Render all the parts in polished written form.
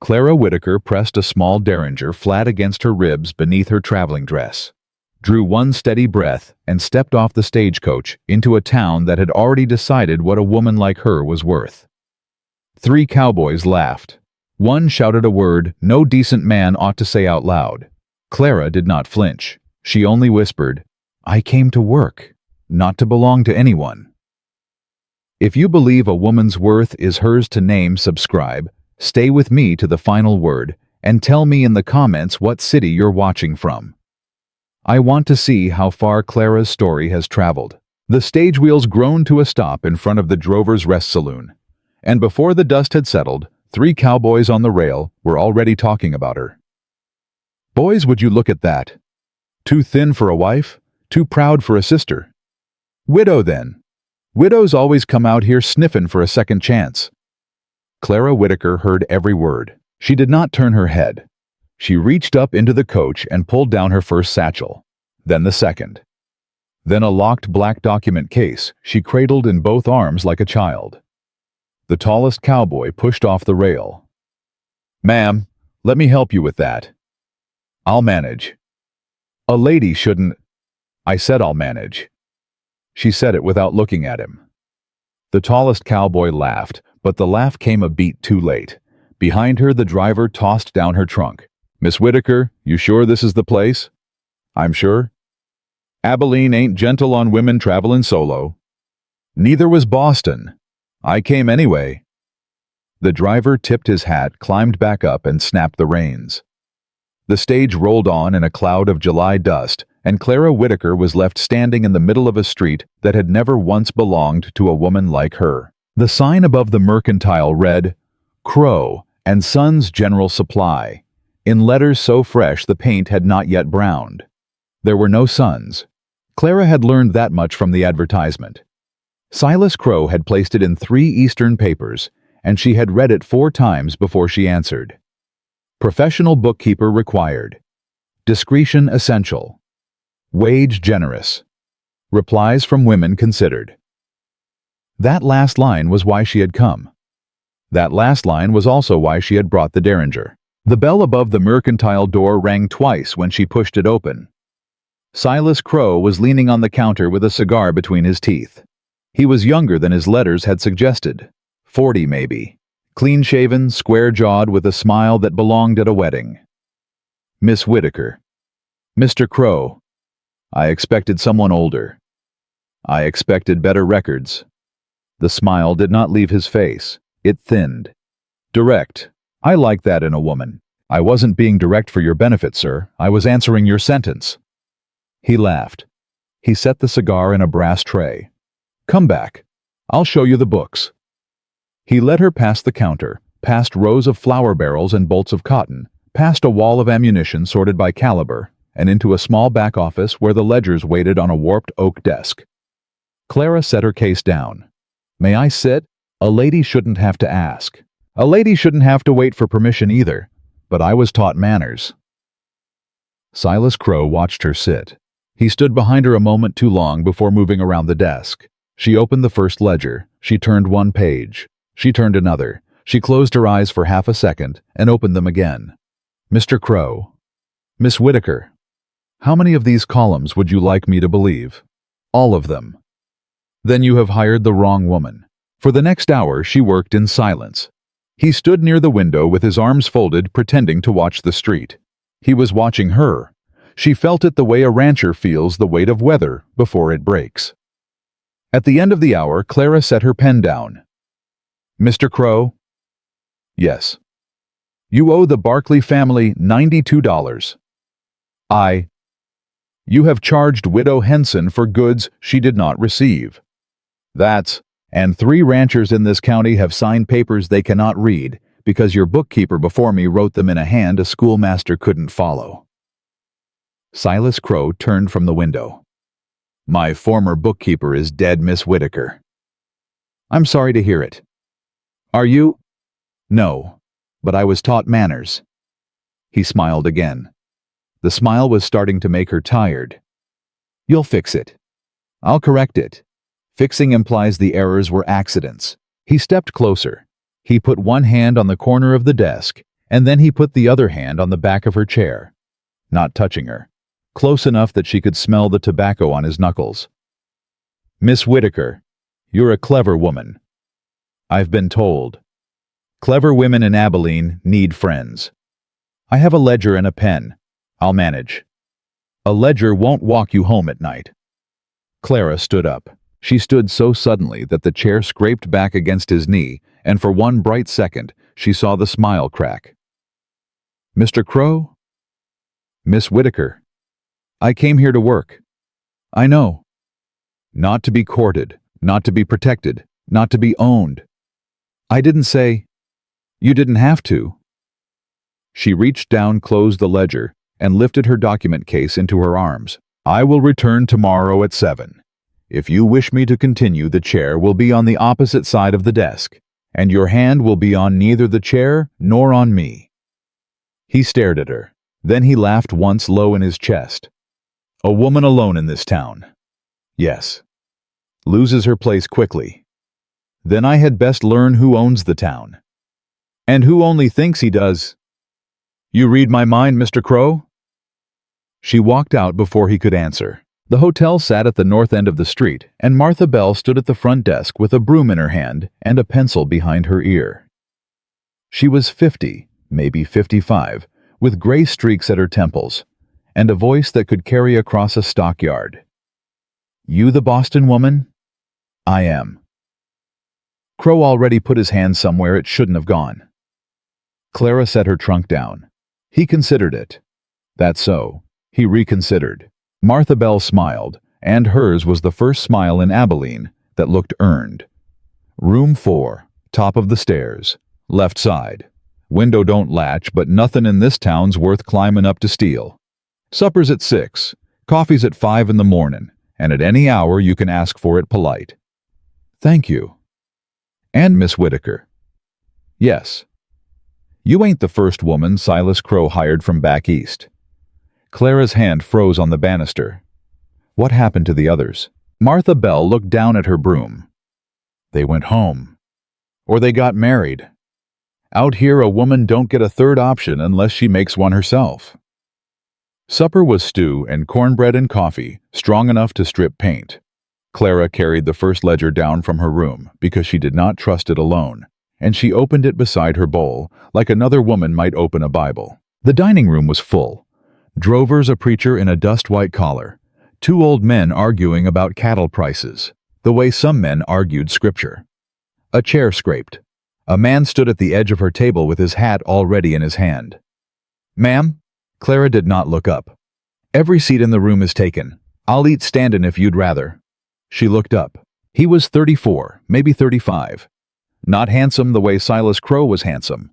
Clara Whitaker pressed a small derringer flat against her ribs beneath her traveling dress, drew one steady breath, and stepped off the stagecoach into a town that had already decided what a woman like her was worth. 3 cowboys laughed. One shouted a word no decent man ought to say out loud. Clara did not flinch. She only whispered, "I came to work, not to belong to anyone." If you believe a woman's worth is hers to name, subscribe, stay with me to the final word, and tell me in the comments what city you're watching from. I want to see how far Clara's story has traveled. The stage wheels groaned to a stop in front of the Drover's Rest Saloon, and before the dust had settled, 3 cowboys on the rail were already talking about her. "Boys, would you look at that? Too thin for a wife, too proud for a sister. Widow then. Widows always come out here sniffin' for a second chance." Clara Whitaker heard every word. She did not turn her head. She reached up into the coach and pulled down her first satchel, then the second. Then a locked black document case she cradled in both arms like a child. The tallest cowboy pushed off the rail. "Ma'am, let me help you with that." "I'll manage." "A lady shouldn't—" "I said I'll manage." She said it without looking at him. The tallest cowboy laughed, but the laugh came a beat too late. Behind her, the driver tossed down her trunk. "Miss Whitaker, you sure this is the place?" "I'm sure." "Abilene ain't gentle on women travelin' solo." "Neither was Boston. I came anyway." The driver tipped his hat, climbed back up, and snapped the reins. The stage rolled on in a cloud of July dust, and Clara Whitaker was left standing in the middle of a street that had never once belonged to a woman like her. The sign above the mercantile read, "Crowe Sons General Supply," in letters so fresh the paint had not yet browned. There were no sons. Clara had learned that much from the advertisement. Silas Crowe had placed it in 3 Eastern papers, and she had read it 4 times before she answered. Professional bookkeeper required. Discretion essential. Wage generous. Replies from women considered. That last line was why she had come. That last line was also why she had brought the derringer. The bell above the mercantile door rang twice when she pushed it open. Silas Crowe was leaning on the counter with a cigar between his teeth. He was younger than his letters had suggested. 40 maybe. Clean-shaven, square-jawed, with a smile that belonged at a wedding. "Miss Whitaker." "Mr. Crowe." "I expected someone older." "I expected better records." The smile did not leave his face. It thinned. "Direct. I like that in a woman. I wasn't being direct for your benefit, sir. I was answering your sentence." He laughed. He set the cigar in a brass tray. "Come back. I'll show you the books." He led her past the counter, past rows of flour barrels and bolts of cotton, past a wall of ammunition sorted by caliber, and into a small back office where the ledgers waited on a warped oak desk. Clara set her case down. "May I sit?" A lady shouldn't have to ask. A lady shouldn't have to wait for permission either, but I was taught manners. Silas Crowe watched her sit. He stood behind her a moment too long before moving around the desk. She opened the first ledger. She turned one page. She turned another. She closed her eyes for half a second and opened them again. "Mr. Crowe." "Miss Whitaker." "How many of these columns would you like me to believe?" "All of them." "Then you have hired the wrong woman." For the next hour she worked in silence. He stood near the window with his arms folded, pretending to watch the street. He was watching her. She felt it the way a rancher feels the weight of weather before it breaks. At the end of the hour, Clara set her pen down. "Mr. Crowe?" "Yes." "You owe the Barclay family $92. You have charged Widow Henson for goods she did not receive. And 3 ranchers in this county have signed papers they cannot read because your bookkeeper before me wrote them in a hand a schoolmaster couldn't follow." Silas Crowe turned from the window. "My former bookkeeper is dead, Miss Whitaker." "I'm sorry to hear it." "Are you?" "No, but I was taught manners." He smiled again. The smile was starting to make her tired. "You'll fix it." "I'll correct it." Fixing implies the errors were accidents. He stepped closer. He put one hand on the corner of the desk. And then he put the other hand on the back of her chair, not touching her, close enough that she could smell the tobacco on his knuckles. "Miss Whitaker, you're a clever woman. I've been told. Clever women in Abilene need friends. I have a ledger and a pen. I'll manage. A ledger won't walk you home at night." Clara stood up. She stood so suddenly that the chair scraped back against his knee, and for one bright second, she saw the smile crack. "Mr. Crowe?" "Miss Whitaker. I came here to work. I know. Not to be courted, not to be protected, not to be owned. I didn't say, you didn't have to." She reached down, closed the ledger, and lifted her document case into her arms. "I will return tomorrow at 7. If you wish me to continue, the chair will be on the opposite side of the desk, and your hand will be on neither the chair nor on me." He stared at her. Then he laughed once, low in his chest. "A woman alone in this town. Yes. Loses her place quickly. Then I had best learn who owns the town. And who only thinks he does. You read my mind, Mr. Crowe?" She walked out before he could answer. The hotel sat at the north end of the street, and Martha Bell stood at the front desk with a broom in her hand and a pencil behind her ear. She was 50, maybe 55, with gray streaks at her temples, and a voice that could carry across a stockyard. "You the Boston woman?" "I am." Crowe already put his hand somewhere it shouldn't have gone. Clara set her trunk down. He considered it. That's so. He reconsidered. Martha Bell smiled, and hers was the first smile in Abilene that looked earned. "Room 4, top of the stairs, left side. Window don't latch, but nothing in this town's worth climbing up to steal. Supper's at 6, coffee's at 5 in the morning, and at any hour you can ask for it polite." "Thank you." "And Miss Whitaker." "Yes. You ain't the first woman Silas Crowe hired from back east." Clara's hand froze on the banister. What happened to the others? Martha Bell looked down at her broom. "They went home. Or they got married. Out here a woman don't get a third option unless she makes one herself." Supper was stew and cornbread and coffee, strong enough to strip paint. Clara carried the first ledger down from her room because she did not trust it alone, and she opened it beside her bowl like another woman might open a Bible. The dining room was full. Drovers, a preacher in a dust-white collar, 2 old men arguing about cattle prices, the way some men argued scripture. A chair scraped. A man stood at the edge of her table with his hat already in his hand. "Ma'am?" Clara did not look up. "Every seat in the room is taken. I'll eat standin' if you'd rather." She looked up. He was 34, maybe 35. Not handsome the way Silas Crowe was handsome.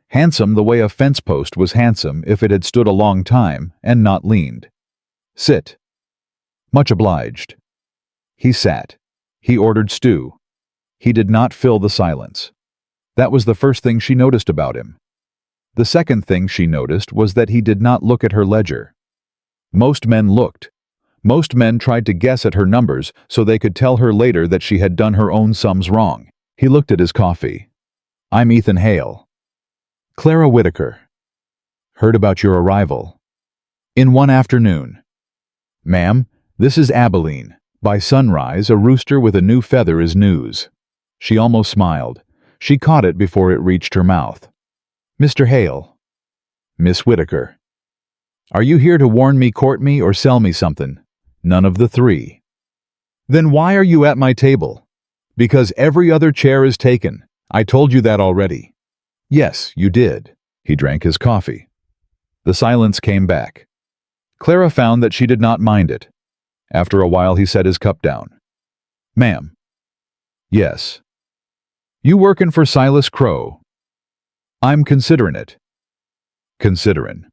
Handsome the way a fence post was handsome if it had stood a long time and not leaned. "Sit." "Much obliged." He sat. He ordered stew. He did not fill the silence. That was the first thing she noticed about him. The second thing she noticed was that he did not look at her ledger. Most men looked. Most men tried to guess at her numbers so they could tell her later that she had done her own sums wrong. He looked at his coffee. "I'm Ethan Hale." "Clara Whitaker." "Heard about your arrival." "In one afternoon." "Ma'am, this is Abilene. By sunrise, a rooster with a new feather is news." She almost smiled. She caught it before it reached her mouth. "Mr. Hale." "Miss Whitaker." "Are you here to warn me, court me, or sell me something?" "None of the 3. "Then why are you at my table?" "Because every other chair is taken. I told you that already." "Yes, you did." He drank his coffee. The silence came back. Clara found that she did not mind it. After a while he set his cup down. "Ma'am." "Yes." "You workin' for Silas Crowe?" "I'm considerin' it." "Considerin'."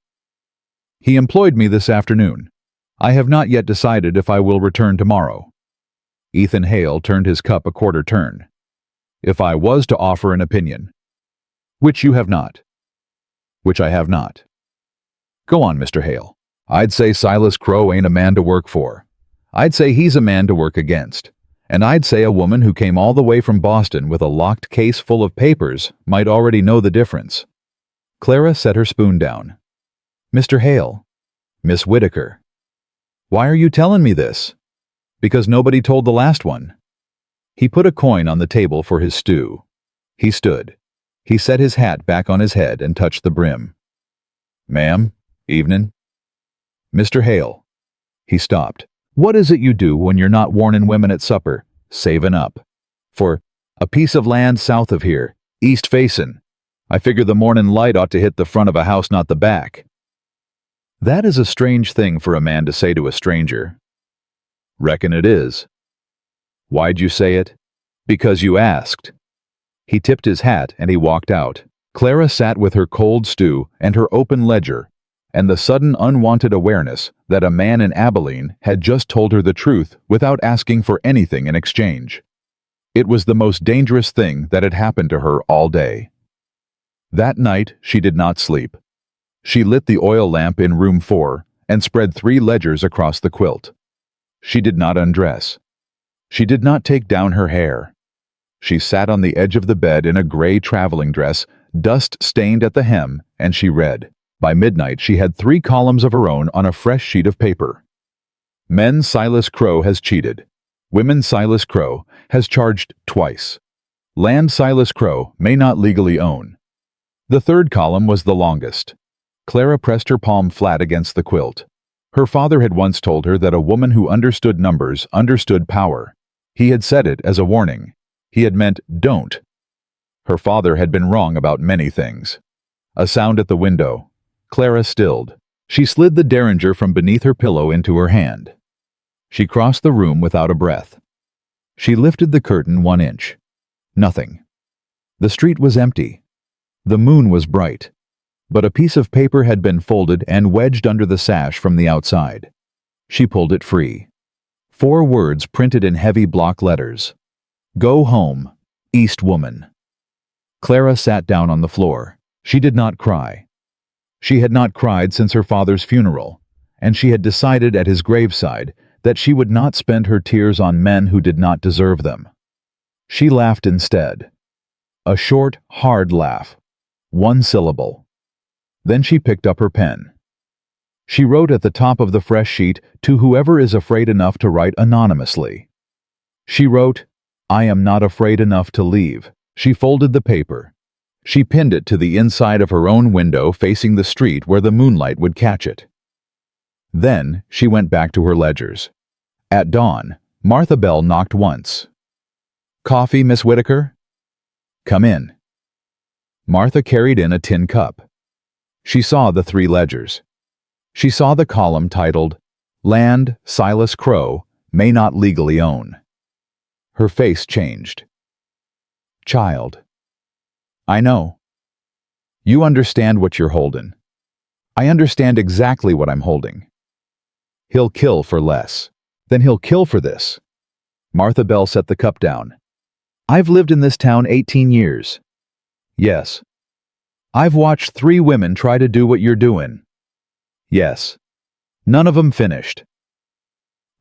"He employed me this afternoon. I have not yet decided if I will return tomorrow." Ethan Hale turned his cup a quarter turn. "If I was to offer an opinion." "Which you have not." "Which I have not." "Go on, Mr. Hale." "I'd say Silas Crowe ain't a man to work for. I'd say he's a man to work against. And I'd say a woman who came all the way from Boston with a locked case full of papers might already know the difference." Clara set her spoon down. Mr. Hale. Miss Whitaker. Why are you telling me this? Because nobody told the last one. He put a coin on the table for his stew. He stood. He set his hat back on his head and touched the brim. Ma'am, evenin'. Mr. Hale. He stopped. What is it you do when you're not warnin' women at supper? Savin' up. For a piece of land south of here, east facin'. I figure the mornin' light ought to hit the front of a house, not the back. That is a strange thing for a man to say to a stranger. Reckon it is. Why'd you say it? Because you asked. He tipped his hat and he walked out. Clara sat with her cold stew and her open ledger, and the sudden unwanted awareness that a man in Abilene had just told her the truth without asking for anything in exchange. It was the most dangerous thing that had happened to her all day. That night she did not sleep. She lit the oil lamp in room 4 and spread 3 ledgers across the quilt. She did not undress. She did not take down her hair. She sat on the edge of the bed in a gray traveling dress, dust-stained at the hem, and she read. By midnight she had 3 columns of her own on a fresh sheet of paper. Men Silas Crowe has cheated. Women Silas Crowe has charged twice. Land Silas Crowe may not legally own. The 3rd column was the longest. Clara pressed her palm flat against the quilt. Her father had once told her that a woman who understood numbers understood power. He had said it as a warning. He had meant don't. Her father had been wrong about many things. A sound at the window. Clara stilled. She slid the derringer from beneath her pillow into her hand. She crossed the room without a breath. She lifted the curtain 1 inch. Nothing. The street was empty. The moon was bright. But a piece of paper had been folded and wedged under the sash from the outside. She pulled it free. 4 words printed in heavy block letters. Go home, East Woman. Clara sat down on the floor. She did not cry. She had not cried since her father's funeral, and she had decided at his graveside that she would not spend her tears on men who did not deserve them. She laughed instead. A short, hard laugh. 1 syllable. Then she picked up her pen. She wrote at the top of the fresh sheet to whoever is afraid enough to write anonymously. She wrote, I am not afraid enough to leave. She folded the paper. She pinned it to the inside of her own window facing the street where the moonlight would catch it. Then she went back to her ledgers. At dawn, Martha Bell knocked once. Coffee, Miss Whitaker? Come in. Martha carried in a tin cup. She saw the 3 ledgers. She saw the column titled, Land Silas Crowe may not legally own. Her face changed. Child. I know. You understand what you're holding. I understand exactly what I'm holding. He'll kill for less. Then he'll kill for this. Martha Bell set the cup down. I've lived in this town 18 years. Yes. I've watched 3 women try to do what you're doing. Yes. None of 'em finished.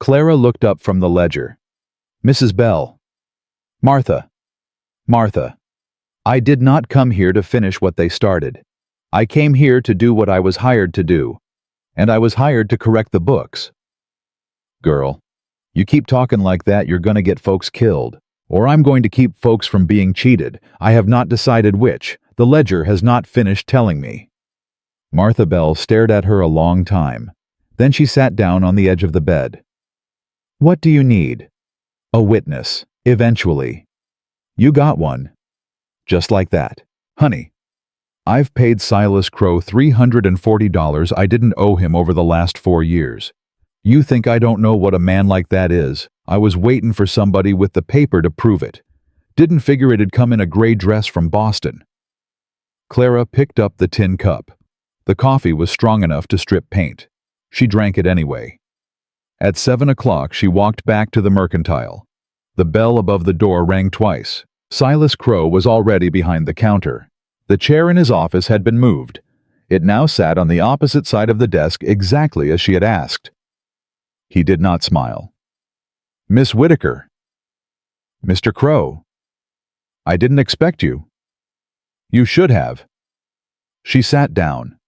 Clara looked up from the ledger. Mrs. Bell. Martha. Martha. I did not come here to finish what they started. I came here to do what I was hired to do. And I was hired to correct the books. Girl, you keep talking like that, you're gonna get folks killed. Or I'm going to keep folks from being cheated. I have not decided which. The ledger has not finished telling me. Martha Bell stared at her a long time. Then she sat down on the edge of the bed. What do you need? A witness, eventually. You got one. Just like that. Honey, I've paid Silas Crowe $340 I didn't owe him over the last 4 years. You think I don't know what a man like that is? I was waiting for somebody with the paper to prove it. Didn't figure it'd come in a gray dress from Boston. Clara picked up the tin cup. The coffee was strong enough to strip paint. She drank it anyway. At 7 o'clock she walked back to the mercantile. The bell above the door rang twice. Silas Crowe was already behind the counter. The chair in his office had been moved. It now sat on the opposite side of the desk exactly as she had asked. He did not smile. Miss Whitaker. Mr. Crowe. I didn't expect you. You should have. She sat down.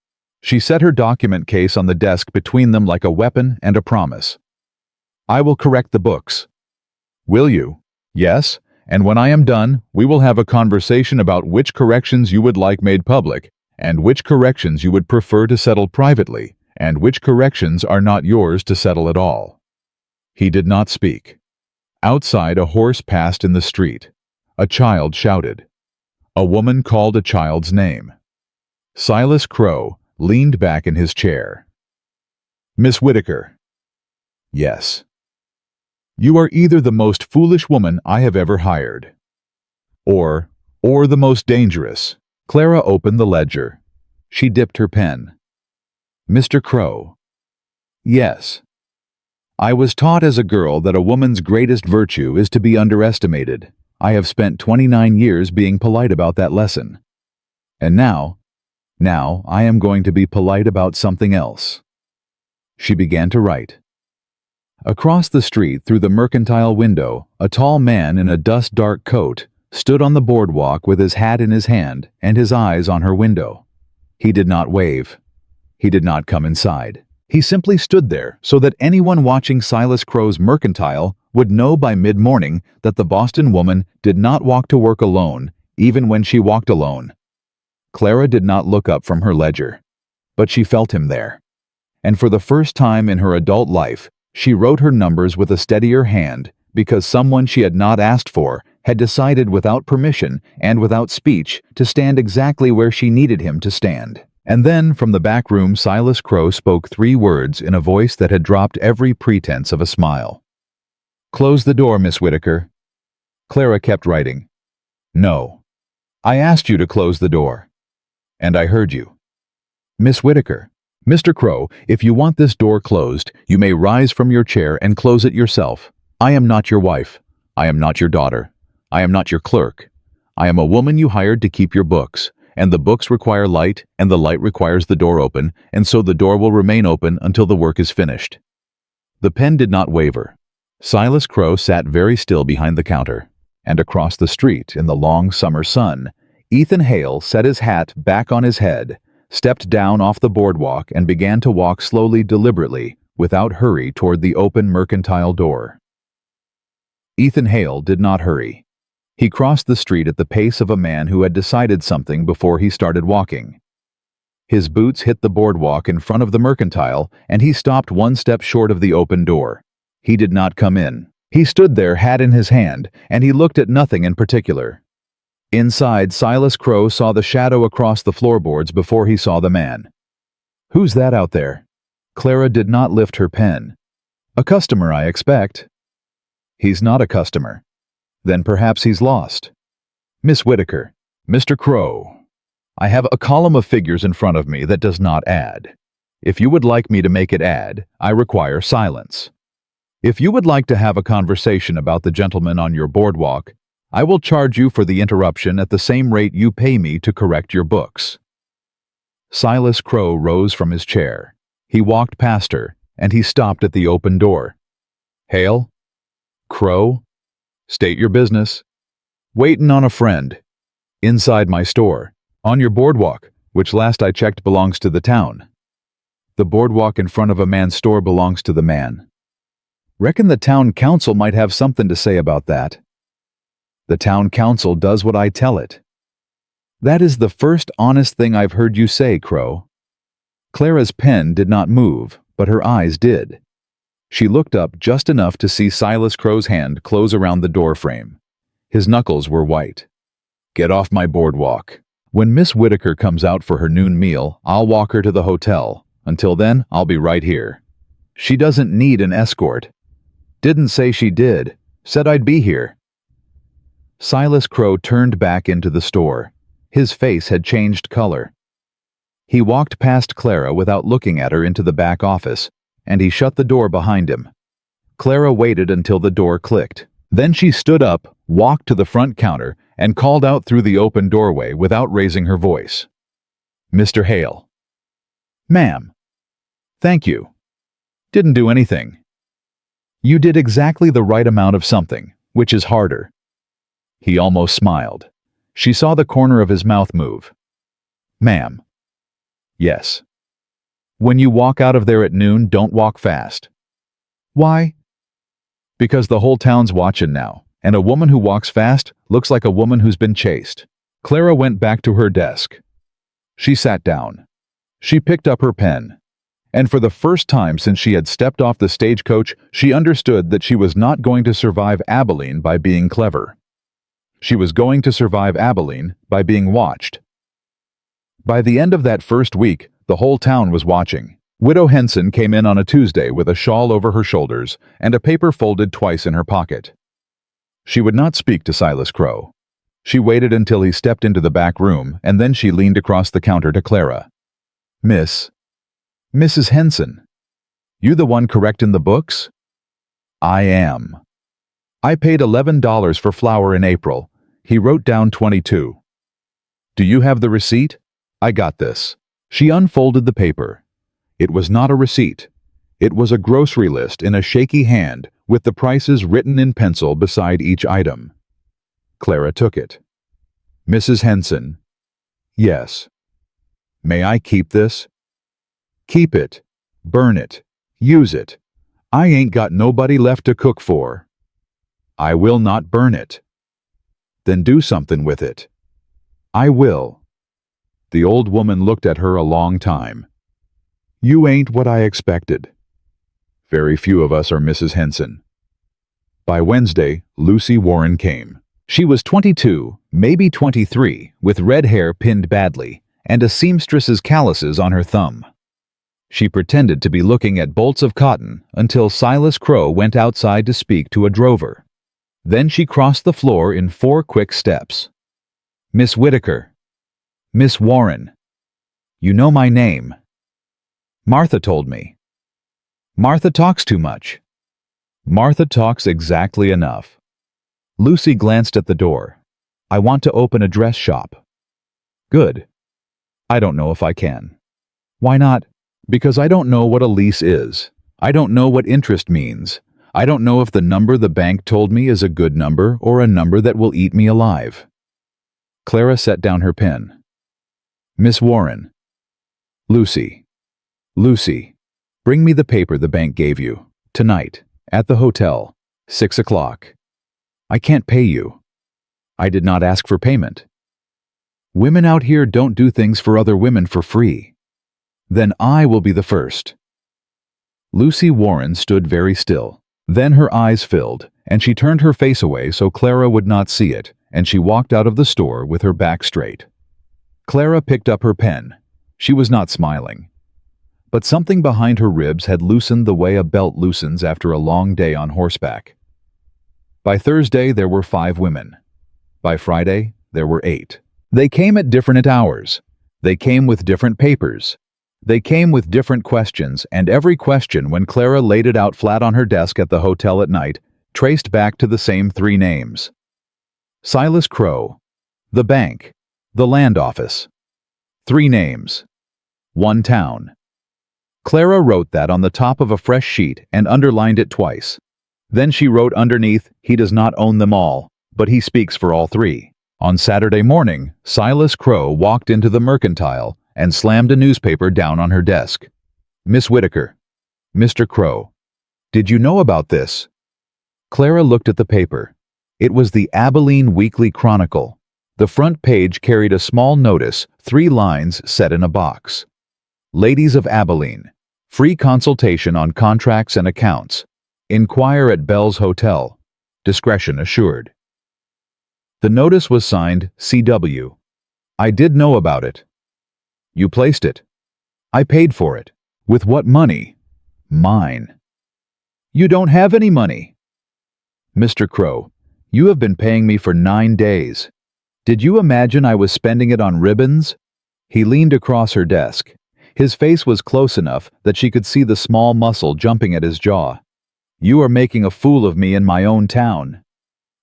She set her document case on the desk between them like a weapon and a promise. I will correct the books. Will you? Yes, and when I am done, we will have a conversation about which corrections you would like made public, and which corrections you would prefer to settle privately, and which corrections are not yours to settle at all. He did not speak. Outside, a horse passed in the street. A child shouted. A woman called a child's name. Silas Crowe leaned back in his chair. Miss Whitaker. Yes. You are either the most foolish woman I have ever hired, or the most dangerous. Clara opened the ledger. She dipped her pen. Mr. Crowe. Yes. I was taught as a girl that a woman's greatest virtue is to be underestimated. I have spent 29 years being polite about that lesson. And now I am going to be polite about something else. She began to write. Across the street through the mercantile window, a tall man in a dust-dark coat stood on the boardwalk with his hat in his hand and his eyes on her window. He did not wave. He did not come inside. He simply stood there so that anyone watching Silas Crowe's mercantile would know by mid-morning that the Boston woman did not walk to work alone, even when she walked alone. Clara did not look up from her ledger, but she felt him there. And for the first time in her adult life, she wrote her numbers with a steadier hand because someone she had not asked for had decided without permission and without speech to stand exactly where she needed him to stand. And then, from the back room, Silas Crowe spoke 3 words in a voice that had dropped every pretense of a smile. Close the door, Miss Whitaker. Clara kept writing. No. I asked you to close the door. And I heard you. Miss Whitaker. Mr. Crowe, if you want this door closed, you may rise from your chair and close it yourself. I am not your wife. I am not your daughter. I am not your clerk. I am a woman you hired to keep your books, and the books require light, and the light requires the door open, and so the door will remain open until the work is finished. The pen did not waver. Silas Crowe sat very still behind the counter, and across the street in the long summer sun, Ethan Hale set his hat back on his head, stepped down off the boardwalk and began to walk slowly, deliberately, without hurry toward the open mercantile door. Ethan Hale did not hurry. He crossed the street at the pace of a man who had decided something before he started walking. His boots hit the boardwalk in front of the mercantile, and he stopped 1 step short of the open door. He did not come in. He stood there, hat in his hand, and he looked at nothing in particular. Inside, Silas Crowe saw the shadow across the floorboards before he saw the man. Who's that out there? Clara did not lift her pen. A customer, I expect. He's not a customer. Then perhaps he's lost. Miss Whitaker. Mr. Crowe. I have a column of figures in front of me that does not add. If you would like me to make it add, I require silence. If you would like to have a conversation about the gentleman on your boardwalk, I will charge you for the interruption at the same rate you pay me to correct your books. Silas Crowe rose from his chair. He walked past her, and he stopped at the open door. Hale? Crowe? State your business. Waitin' on a friend. Inside my store. On your boardwalk, which last I checked belongs to the town. The boardwalk in front of a man's store belongs to the man. Reckon the town council might have something to say about that. The town council does what I tell it. That is the first honest thing I've heard you say, Crowe. Clara's pen did not move, but her eyes did. She looked up just enough to see Silas Crowe's hand close around the door frame. His knuckles were white. Get off my boardwalk. When Miss Whitaker comes out for her noon meal, I'll walk her to the hotel. Until then, I'll be right here. She doesn't need an escort. Didn't say she did. Said I'd be here. Silas Crowe turned back into the store. His face had changed color. He walked past Clara without looking at her into the back office, and he shut the door behind him. Clara waited until the door clicked. Then she stood up, walked to the front counter, and called out through the open doorway without raising her voice. Mr. Hale. Ma'am. Thank you. Didn't do anything. You did exactly the right amount of something, which is harder. He almost smiled. She saw the corner of his mouth move. Ma'am, Yes. When you walk out of there at noon, don't walk fast. Why? Because the whole town's watching now, and a woman who walks fast looks like a woman who's been chased. Clara went back to her desk. She sat down. She picked up her pen. And for the first time since she had stepped off the stagecoach, she understood that she was not going to survive Abilene by being clever. She was going to survive Abilene by being watched. By the end of that first week, the whole town was watching. Widow Henson came in on a Tuesday with a shawl over her shoulders and a paper folded twice in her pocket. She would not speak to Silas Crowe. She waited until he stepped into the back room, and then she leaned across the counter to Clara. Mrs. Henson, you the one correcting the books? I am. I paid $11 for flour in April. He wrote down 22. Do you have the receipt? I got this. She unfolded the paper. It was not a receipt. It was a grocery list in a shaky hand with the prices written in pencil beside each item. Clara took it. Mrs. Henson. Yes. May I keep this? Keep it. Burn it. Use it. I ain't got nobody left to cook for. I will not burn it. Then do something with it. I will. The old woman looked at her a long time. You ain't what I expected. Very few of us are Mrs. Henson. By Wednesday, Lucy Warren came. She was 22, maybe 23, with red hair pinned badly, and a seamstress's calluses on her thumb. She pretended to be looking at bolts of cotton until Silas Crowe went outside to speak to a drover. Then she crossed the floor in 4 quick steps. Miss Whitaker. Miss Warren. You know my name. Martha told me. Martha talks too much. Martha talks exactly enough. Lucy glanced at the door. I want to open a dress shop. Good. I don't know if I can. Why not? Because I don't know what a lease is. I don't know what interest means. I don't know if the number the bank told me is a good number or a number that will eat me alive. Clara set down her pen. Miss Warren. Lucy. Lucy, bring me the paper the bank gave you. Tonight, at the hotel, 6 o'clock. I can't pay you. I did not ask for payment. Women out here don't do things for other women for free. Then I will be the first. Lucy Warren stood very still. Then her eyes filled, and she turned her face away so Clara would not see it, and she walked out of the store with her back straight. Clara picked up her pen. She was not smiling. But something behind her ribs had loosened the way a belt loosens after a long day on horseback. By Thursday, there were 5 women. By Friday, there were 8. They came at different hours. They came with different papers. They came with different questions, and every question, when Clara laid it out flat on her desk at the hotel at night, traced back to the same 3 names. Silas Crowe, the bank, the land office. 3 names. 1 town. Clara wrote that on the top of a fresh sheet and underlined it twice. Then she wrote underneath, he does not own them all, but he speaks for all 3. On Saturday morning, Silas Crowe walked into the Mercantile and slammed a newspaper down on her desk. Miss Whitaker. Mr. Crowe. Did you know about this? Clara looked at the paper. It was the Abilene Weekly Chronicle. The front page carried a small notice, 3 lines set in a box. Ladies of Abilene. Free consultation on contracts and accounts. Inquire at Bell's Hotel. Discretion assured. The notice was signed C.W. I did know about it. You placed it. I paid for it. With what money? Mine. You don't have any money. Mr. Crowe, you have been paying me for 9 days. Did you imagine I was spending it on ribbons? He leaned across her desk. His face was close enough that she could see the small muscle jumping at his jaw. You are making a fool of me in my own town.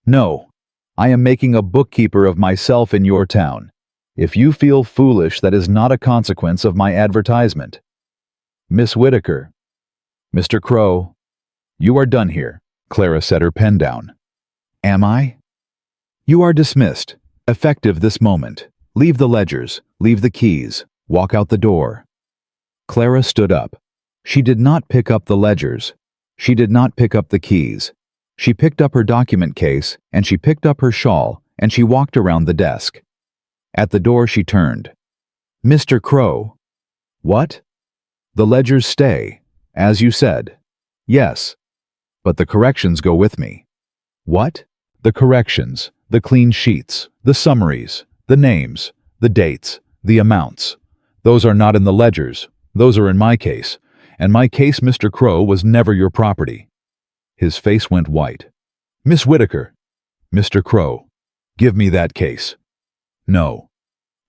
No, I am making a bookkeeper of myself in your town. If you feel foolish, that is not a consequence of my advertisement. Miss Whitaker. Mr. Crowe. You are done here. Clara set her pen down. Am I? You are dismissed. Effective this moment. Leave the ledgers. Leave the keys. Walk out the door." Clara stood up. She did not pick up the ledgers. She did not pick up the keys. She picked up her document case, and she picked up her shawl, and she walked around the desk. At the door she turned. "Mr. Crowe." "What?" "The ledgers stay, as you said." "Yes. But the corrections go with me." "What?" "The corrections, the clean sheets, the summaries, the names, the dates, the amounts. Those are not in the ledgers. Those are in my case. And my case, Mr. Crowe, was never your property." His face went white. "Miss Whitaker." "Mr. Crowe, give me that case." "No.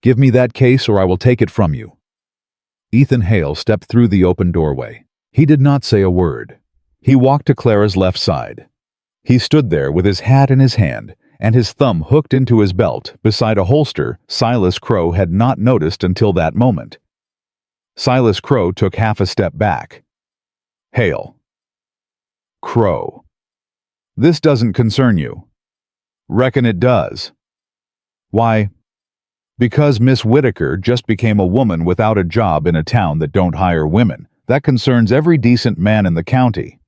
Give me that case or I will take it from you." Ethan Hale stepped through the open doorway. He did not say a word. He walked to Clara's left side. He stood there with his hat in his hand and his thumb hooked into his belt beside a holster Silas Crowe had not noticed until that moment. Silas Crowe took half a step back. "Hale." "Crowe. This doesn't concern you." "Reckon it does." "Why?" "Because Miss Whitaker just became a woman without a job in a town that don't hire women. That concerns every decent man in the county."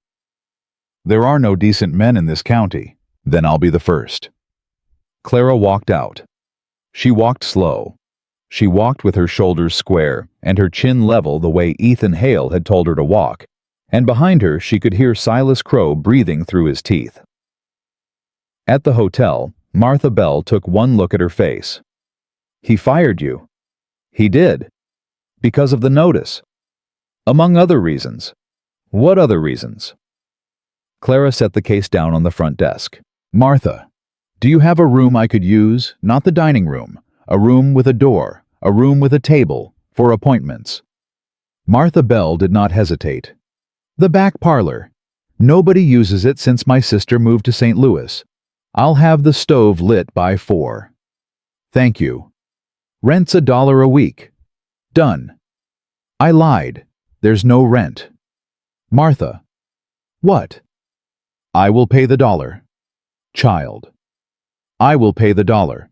"There are no decent men in this county." "Then I'll be the first." Clara walked out. She walked slow. She walked with her shoulders square and her chin level the way Ethan Hale had told her to walk, and behind her she could hear Silas Crowe breathing through his teeth. At the hotel, Martha Bell took one look at her face. "He fired you." "He did. Because of the notice." "Among other reasons." "What other reasons?" Clara set the case down on the front desk. "Martha, do you have a room I could use? Not the dining room. A room with a door, a room with a table, for appointments." Martha Bell did not hesitate. "The back parlor. Nobody uses it since my sister moved to St. Louis. I'll have the stove lit by 4. "Thank you." "Rent's $1 a week." "Done." "I lied. There's no rent." "Martha." "What?" "I will pay the $1. "Child." "I will pay the $1.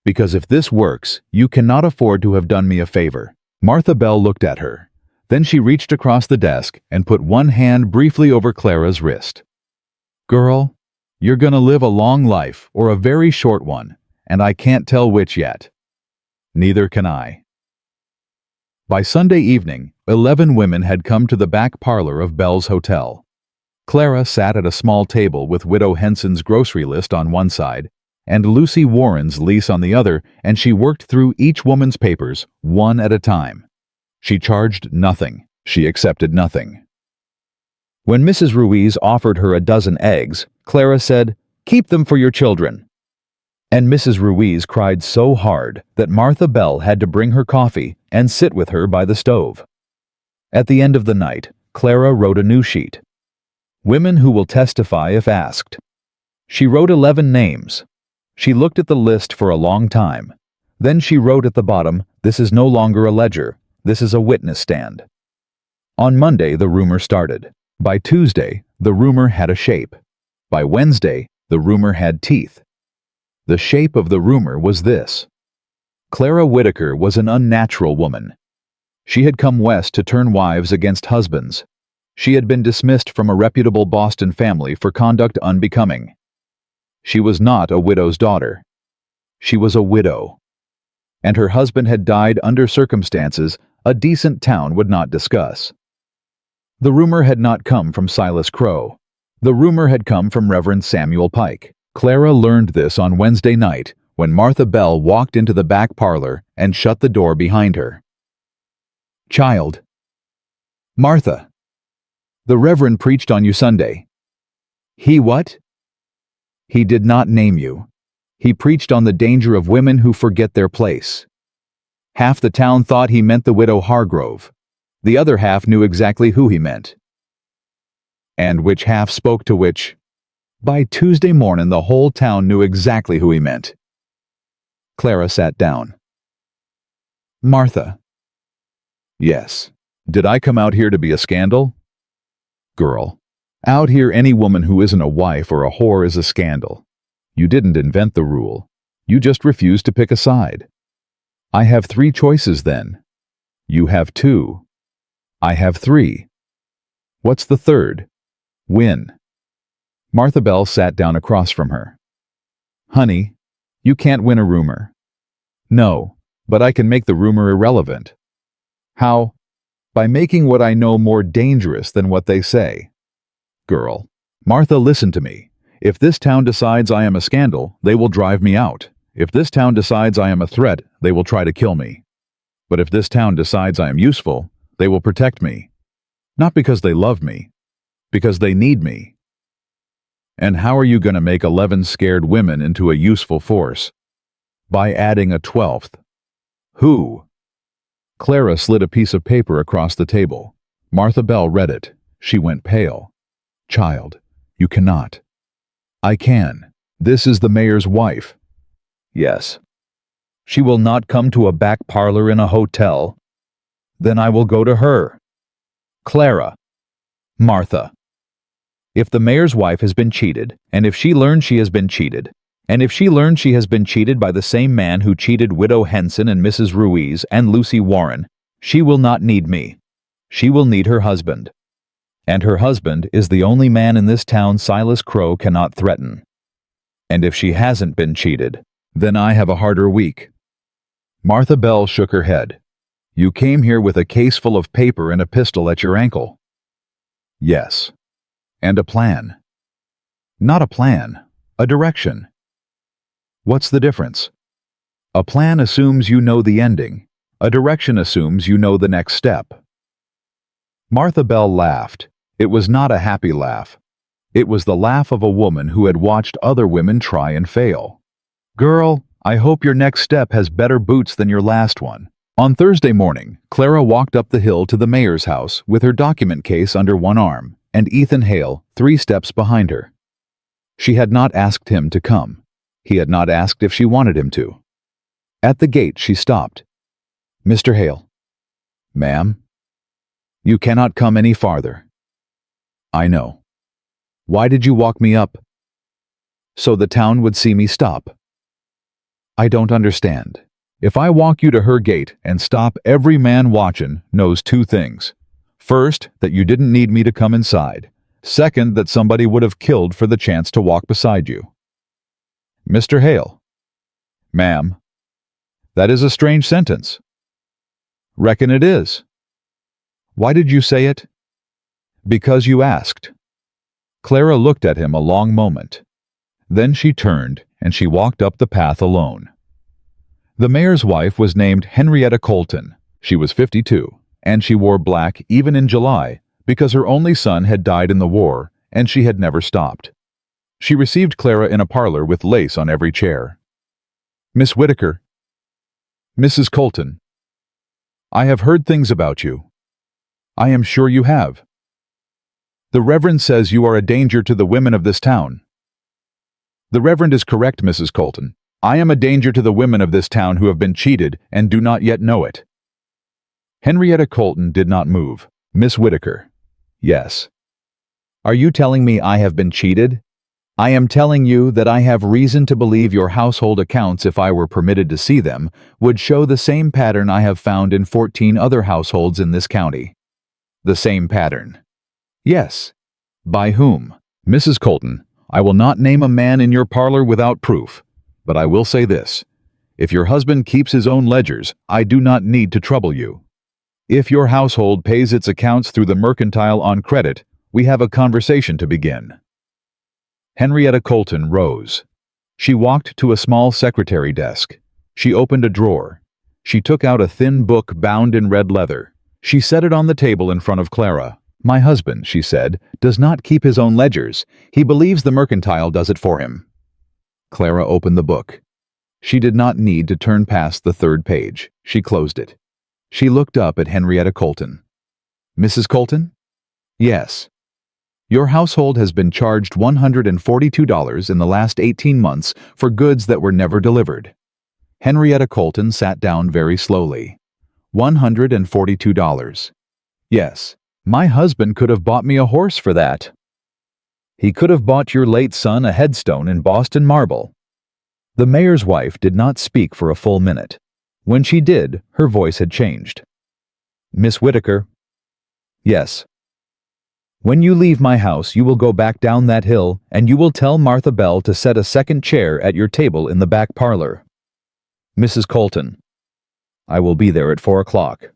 Because if this works, you cannot afford to have done me a favor." Martha Bell looked at her. Then she reached across the desk and put one hand briefly over Clara's wrist. "Girl, you're gonna live a long life or a very short one, and I can't tell which yet." "Neither can I." By Sunday evening, 11 women had come to the back parlor of Bell's Hotel. Clara sat at a small table with Widow Henson's grocery list on one side and Lucy Warren's lease on the other, and she worked through each woman's papers, one at a time. She charged nothing. She accepted nothing. When Mrs. Ruiz offered her a dozen eggs, Clara said, "Keep them for your children." And Mrs. Ruiz cried so hard that Martha Bell had to bring her coffee and sit with her by the stove. At the end of the night, Clara wrote a new sheet. "Women who will testify if asked." She wrote 11 names. She looked at the list for a long time. Then she wrote at the bottom, "This is no longer a ledger. This is a witness stand." On Monday, the rumor started. By Tuesday, the rumor had a shape. By Wednesday, the rumor had teeth. The shape of the rumor was this. Clara Whitaker was an unnatural woman. She had come west to turn wives against husbands. She had been dismissed from a reputable Boston family for conduct unbecoming. She was not a widow's daughter. She was a widow. And her husband had died under circumstances a decent town would not discuss. The rumor had not come from Silas Crowe. The rumor had come from Reverend Samuel Pike. Clara learned this on Wednesday night when Martha Bell walked into the back parlor and shut the door behind her. "Child." "Martha." "The Reverend preached on you Sunday." "He what?" "He did not name you. He preached on the danger of women who forget their place. Half the town thought he meant the widow Hargrove. The other half knew exactly who he meant." "And which half spoke to which?" "By Tuesday morning, the whole town knew exactly who he meant." Clara sat down. "Martha." "Yes. Did I come out here to be a scandal?" "Girl. Out here, any woman who isn't a wife or a whore is a scandal. You didn't invent the rule. You just refused to pick a side. I have 3 choices then. You have 2. I have 3. What's the third? Win. Martha Bell sat down across from her. Honey, you can't win a rumor. No, but I can make the rumor irrelevant. How? By making what I know more dangerous than what they say. Girl, Martha, listen to me. If this town decides I am a scandal, they will drive me out. If this town decides I am a threat, they will try to kill me. But if this town decides I am useful, they will protect me. Not because they love me, because they need me. And how are you going to make 11 scared women into a useful force? By adding a 12th. Who? Clara slid a piece of paper across the table. Martha Bell read it. She went pale. Child, you cannot. I can. This is the mayor's wife. Yes. She will not come to a back parlor in a hotel. Then I will go to her. Clara. Martha. If the mayor's wife has been cheated, and if she learns she has been cheated, and if she learns she has been cheated by the same man who cheated Widow Henson and Mrs. Ruiz and Lucy Warren, she will not need me. She will need her husband. And her husband is the only man in this town Silas Crowe cannot threaten. And if she hasn't been cheated, then I have a harder week. Martha Bell shook her head. You came here with a case full of paper and a pistol at your ankle. Yes. And a plan. Not a plan, a direction. What's the difference? A plan assumes you know the ending. A direction assumes you know the next step. Martha Bell laughed. It was not a happy laugh. It was the laugh of a woman who had watched other women try and fail. Girl, I hope your next step has better boots than your last one. On Thursday morning, Clara walked up the hill to the mayor's house with her document case under one arm, and Ethan Hale 3 steps behind her. She had not asked him to come. He had not asked if she wanted him to. At the gate she stopped. Mr. Hale. Ma'am? You cannot come any farther. I know. Why did you walk me up? So the town would see me stop. I don't understand. If I walk you to her gate and stop, every man watchin' knows 2 things. First, that you didn't need me to come inside. Second, that somebody would have killed for the chance to walk beside you. Mr. Hale. Ma'am. That is a strange sentence. Reckon it is. Why did you say it? Because you asked. Clara looked at him a long moment. Then she turned and she walked up the path alone. The mayor's wife was named Henrietta Colton. She was 52, and she wore black even in July because her only son had died in the war and she had never stopped. She received Clara in a parlor with lace on every chair. Miss Whitaker. Mrs. Colton. I have heard things about you. I am sure you have. The Reverend says you are a danger to the women of this town. The Reverend is correct, Mrs. Colton. I am a danger to the women of this town who have been cheated and do not yet know it. Henrietta Colton did not move. Miss Whitaker. Yes. Are you telling me I have been cheated? I am telling you that I have reason to believe your household accounts, if I were permitted to see them, would show the same pattern I have found in 14 other households in this county. The same pattern. Yes. By whom? Mrs. Colton, I will not name a man in your parlor without proof, but I will say this. If your husband keeps his own ledgers, I do not need to trouble you. If your household pays its accounts through the mercantile on credit, we have a conversation to begin. Henrietta Colton rose. She walked to a small secretary desk. She opened a drawer. She took out a thin book bound in red leather. She set it on the table in front of Clara. My husband, she said, does not keep his own ledgers. He believes the mercantile does it for him. Clara opened the book. She did not need to turn past the 3rd page. She closed it. She looked up at Henrietta Colton. Mrs. Colton? Yes. Your household has been charged $142 in the last 18 months for goods that were never delivered. Henrietta Colton sat down very slowly. $142. Yes. My husband could have bought me a horse for that. He could have bought your late son a headstone in Boston marble. The mayor's wife did not speak for a full minute. When she did, her voice had changed. Miss Whitaker. Yes. When you leave my house, you will go back down that hill, and you will tell Martha Bell to set a second chair at your table in the back parlor. Mrs. Colton. I will be there at 4 o'clock.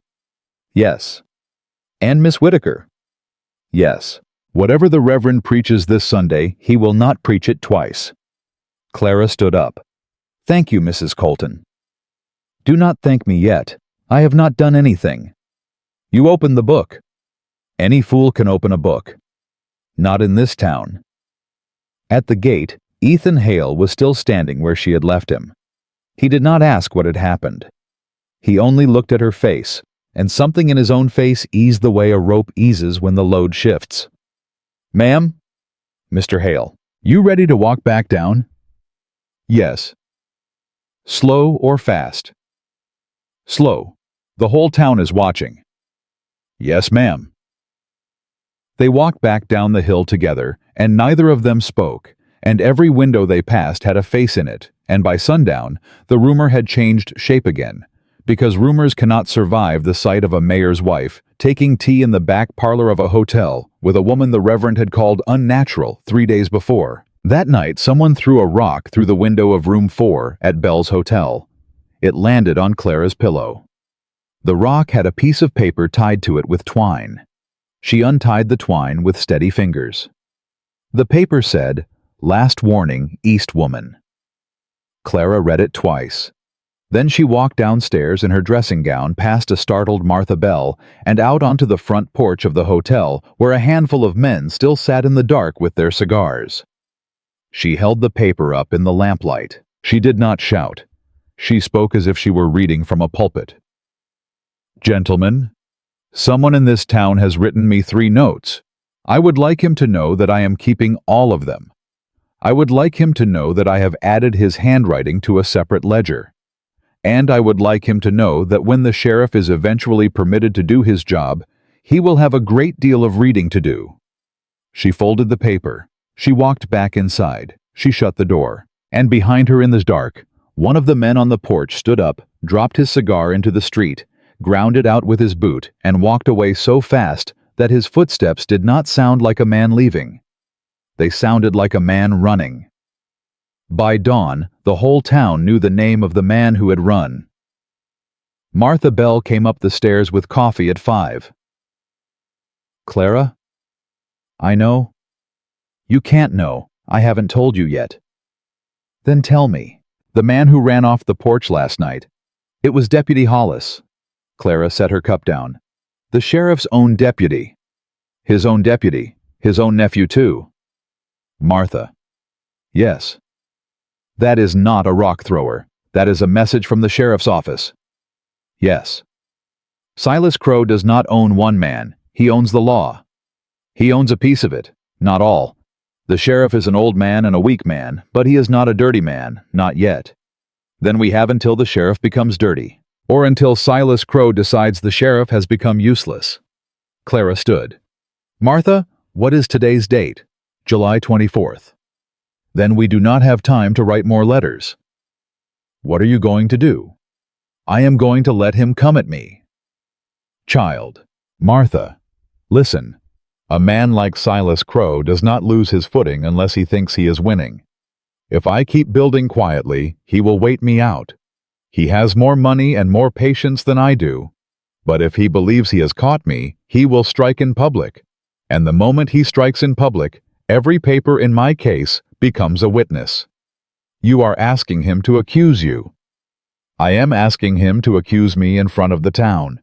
Yes. And Miss Whitaker. Yes. Whatever the Reverend preaches this Sunday, he will not preach it twice. Clara stood up. Thank you, Mrs. Colton. Do not thank me yet. I have not done anything. You opened the book. Any fool can open a book. Not in this town. At the gate, Ethan Hale was still standing where she had left him. He did not ask what had happened. He only looked at her face, and something in his own face eased the way a rope eases when the load shifts. Ma'am? Mr. Hale. You ready to walk back down? Yes. Slow or fast? Slow. The whole town is watching. Yes, ma'am. They walked back down the hill together, and neither of them spoke, and every window they passed had a face in it, and by sundown, the rumor had changed shape again, because rumors cannot survive the sight of a mayor's wife taking tea in the back parlor of a hotel with a woman the Reverend had called unnatural 3 days before. That night, someone threw a rock through the window of room 4 at Bell's Hotel. It landed on Clara's pillow. The rock had a piece of paper tied to it with twine. She untied the twine with steady fingers. The paper said, Last warning, East woman. Clara read it twice. Then she walked downstairs in her dressing gown past a startled Martha Bell and out onto the front porch of the hotel where a handful of men still sat in the dark with their cigars. She held the paper up in the lamplight. She did not shout. She spoke as if she were reading from a pulpit. Gentlemen, someone in this town has written me 3 notes. I would like him to know that I am keeping all of them. I would like him to know that I have added his handwriting to a separate ledger. And I would like him to know that when the sheriff is eventually permitted to do his job, he will have a great deal of reading to do. She folded the paper. She walked back inside. She shut the door. And behind her in the dark, one of the men on the porch stood up, dropped his cigar into the street, ground it out with his boot, and walked away so fast that his footsteps did not sound like a man leaving. They sounded like a man running. By dawn, the whole town knew the name of the man who had run. Martha Bell came up the stairs with coffee at 5. Clara? I know. You can't know. I haven't told you yet. Then tell me. The man who ran off the porch last night. It was Deputy Hollis. Clara set her cup down. The sheriff's own deputy. His own deputy. His own nephew, too. Martha. Yes. That is not a rock thrower. That is a message from the sheriff's office. Yes. Silas Crowe does not own one man. He owns the law. He owns a piece of it, not all. The sheriff is an old man and a weak man, but he is not a dirty man, not yet. Then we have until the sheriff becomes dirty, or until Silas Crowe decides the sheriff has become useless. Clara stood. Martha, what is today's date? July 24th. Then we do not have time to write more letters. What are you going to do? I am going to let him come at me. Child. Martha, listen. A man like Silas Crowe does not lose his footing unless he thinks he is winning. If I keep building quietly, he will wait me out. He has more money and more patience than I do. But if he believes he has caught me, he will strike in public. And the moment he strikes in public, every paper in my case becomes a witness. You are asking him to accuse you. I am asking him to accuse me in front of the town.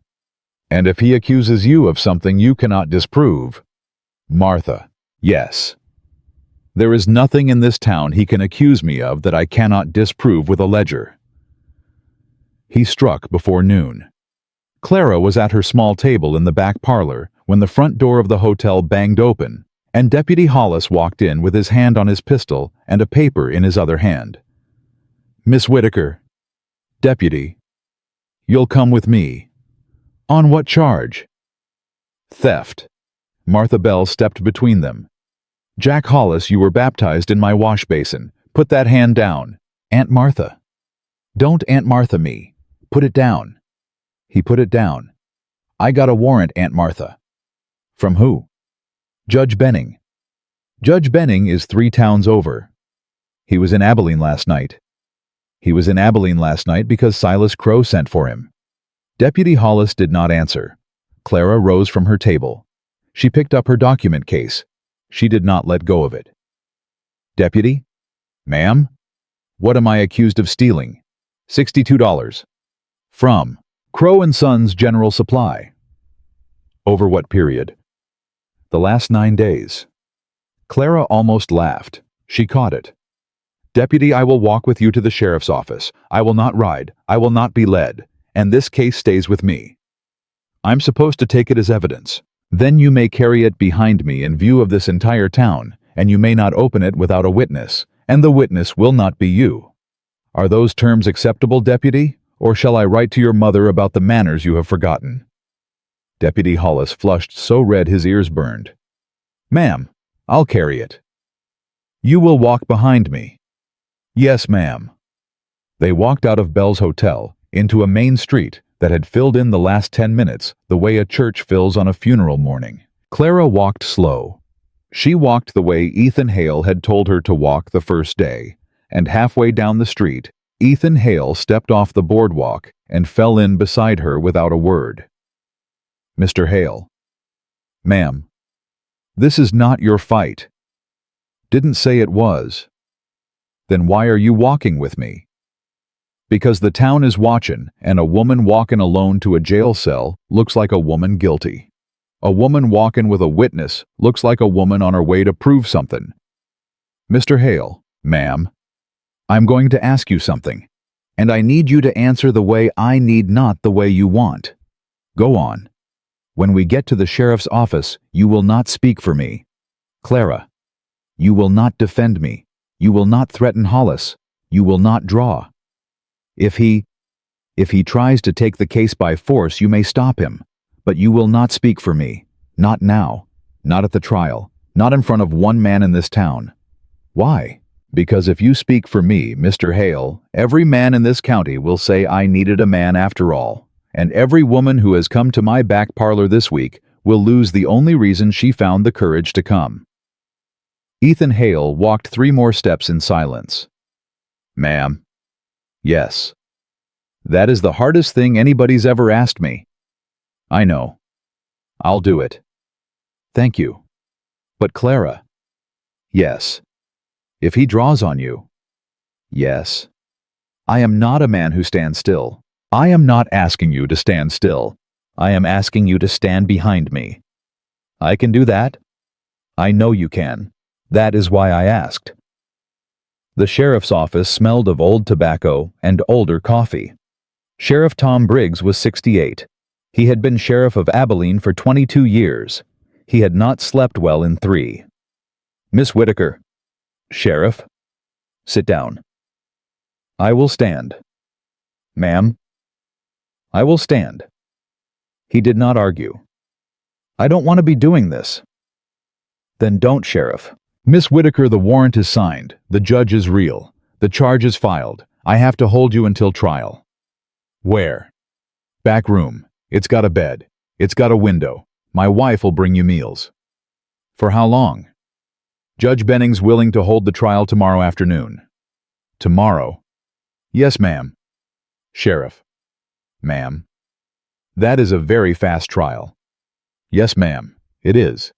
And if he accuses you of something you cannot disprove, Martha, yes. There is nothing in this town he can accuse me of that I cannot disprove with a ledger. He struck before noon. Clara was at her small table in the back parlor when the front door of the hotel banged open, and Deputy Hollis walked in with his hand on his pistol and a paper in his other hand. Miss Whitaker. Deputy. You'll come with me. On what charge? Theft. Martha Bell stepped between them. Jack Hollis, you were baptized in my wash basin. Put that hand down. Aunt Martha. Don't Aunt Martha me. Put it down. He put it down. I got a warrant, Aunt Martha. From who? Judge Benning. Judge Benning is 3 towns over. He was in Abilene last night. He was in Abilene last night because Silas Crowe sent for him. Deputy Hollis did not answer. Clara rose from her table. She picked up her document case. She did not let go of it. Deputy? Ma'am? What am I accused of stealing? $62. From Crowe Sons General Supply. Over what period? The last 9 days. Clara almost laughed. She caught it. Deputy, I will walk with you to the sheriff's office. I will not ride. I will not be led. And this case stays with me. I'm supposed to take it as evidence. Then you may carry it behind me in view of this entire town, and you may not open it without a witness, and the witness will not be you. Are those terms acceptable, Deputy? Or shall I write to your mother about the manners you have forgotten? Deputy Hollis flushed so red his ears burned. Ma'am, I'll carry it. You will walk behind me. Yes, ma'am. They walked out of Bell's Hotel into a main street that had filled in the last 10 minutes the way a church fills on a funeral morning. Clara walked slow. She walked the way Ethan Hale had told her to walk the first day, and halfway down the street, Ethan Hale stepped off the boardwalk and fell in beside her without a word. Mr. Hale. Ma'am. This is not your fight. Didn't say it was. Then why are you walking with me? Because the town is watching, and a woman walking alone to a jail cell looks like a woman guilty. A woman walking with a witness looks like a woman on her way to prove something. Mr. Hale, ma'am, I'm going to ask you something, and I need you to answer the way I need, not the way you want. Go on. When we get to the sheriff's office, you will not speak for me. Clara, you will not defend me. You will not threaten Hollis. You will not draw. If he tries to take the case by force, you may stop him. But you will not speak for me. Not now. Not at the trial. Not in front of one man in this town. Why? Because if you speak for me, Mr. Hale, every man in this county will say I needed a man after all. And every woman who has come to my back parlor this week will lose the only reason she found the courage to come. Ethan Hale walked 3 more steps in silence. Ma'am. Yes. That is the hardest thing anybody's ever asked me. I know. I'll do it. Thank you. But Clara. Yes. If he draws on you. Yes. I am not a man who stands still. I am not asking you to stand still. I am asking you to stand behind me. I can do that. I know you can. That is why I asked. The sheriff's office smelled of old tobacco and older coffee. Sheriff Tom Briggs was 68. He had been sheriff of Abilene for 22 years. He had not slept well in 3. Miss Whitaker. Sheriff. Sit down. I will stand. Ma'am. I will stand. He did not argue. I don't want to be doing this. Then don't, Sheriff. Miss Whitaker, the warrant is signed. The judge is real. The charge is filed. I have to hold you until trial. Where? Back room. It's got a bed. It's got a window. My wife will bring you meals. For how long? Judge Benning's willing to hold the trial tomorrow afternoon. Tomorrow? Yes, ma'am. Sheriff. Ma'am. That is a very fast trial. Yes, ma'am. It is.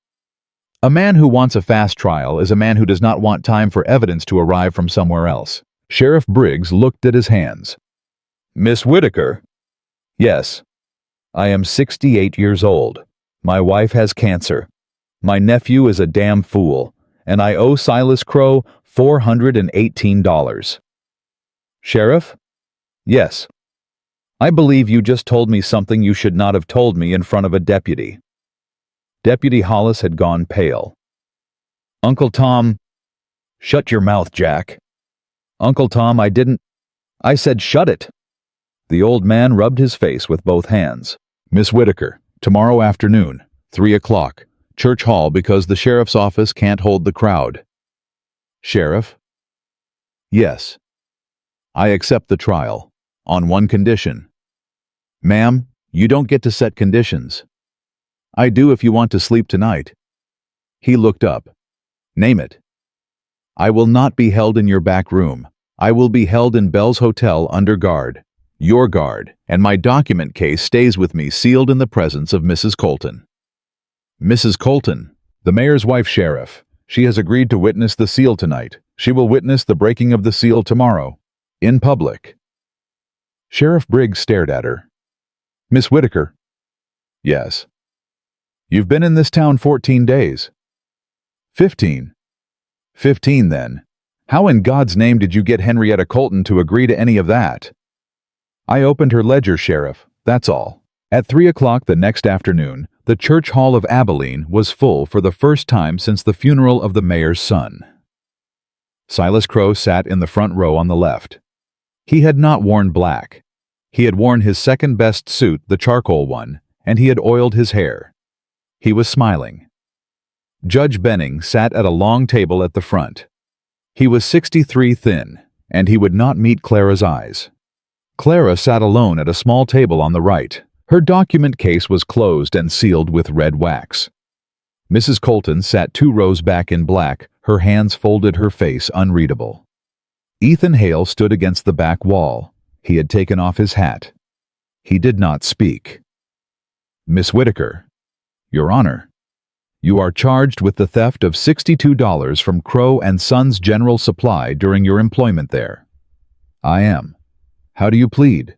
A man who wants a fast trial is a man who does not want time for evidence to arrive from somewhere else. Sheriff Briggs looked at his hands. Miss Whitaker? Yes. I am 68 years old. My wife has cancer. My nephew is a damn fool, and I owe Silas Crowe $418. Sheriff? Yes. I believe you just told me something you should not have told me in front of a deputy. Deputy Hollis had gone pale. Uncle Tom, shut your mouth, Jack. Uncle Tom, I said shut it. The old man rubbed his face with both hands. Miss Whitaker, tomorrow afternoon, 3 o'clock, Church Hall, because the sheriff's office can't hold the crowd. Sheriff? Yes. I accept the trial, on one condition. Ma'am, You don't get to set conditions. I do if you want to sleep tonight. He looked up. Name it. I will not be held in your back room. I will be held in Bell's Hotel under guard. Your guard, and my document case stays with me sealed in the presence of Mrs. Colton. Mrs. Colton, the mayor's wife, sheriff. She has agreed to witness the seal tonight. She will witness the breaking of the seal tomorrow. In public. Sheriff Briggs stared at her. Miss Whitaker. Yes. You've been in this town 14 days. 15. 15 then. How in God's name did you get Henrietta Colton to agree to any of that? I opened her ledger, Sheriff, that's all. At 3 o'clock the next afternoon, the church hall of Abilene was full for the first time since the funeral of the mayor's son. Silas Crowe sat in the front row on the left. He had not worn black. He had worn his second-best suit, the charcoal one, and he had oiled his hair. He was smiling. Judge Benning sat at a long table at the front. He was 63 thin, and he would not meet Clara's eyes. Clara sat alone at a small table on the right. Her document case was closed and sealed with red wax. Mrs. Colton sat 2 rows back in black, her hands folded, her face unreadable. Ethan Hale stood against the back wall. He had taken off his hat. He did not speak. Miss Whitaker, Your Honor, you are charged with the theft of $62 from Crowe Sons General Supply during your employment there. I am. How do you plead?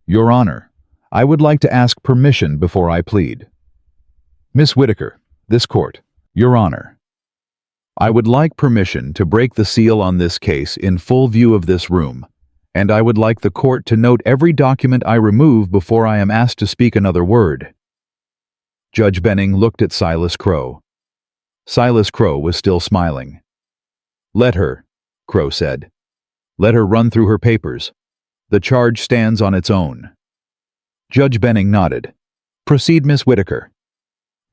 Your Honor, I would like to ask permission before I plead. Miss Whitaker, this court. Your Honor, I would like permission to break the seal on this case in full view of this room, and I would like the court to note every document I remove before I am asked to speak another word. Judge Benning looked at Silas Crowe. Silas Crowe was still smiling. Let her, Crowe said. Let her run through her papers. The charge stands on its own. Judge Benning nodded. Proceed, Miss Whitaker.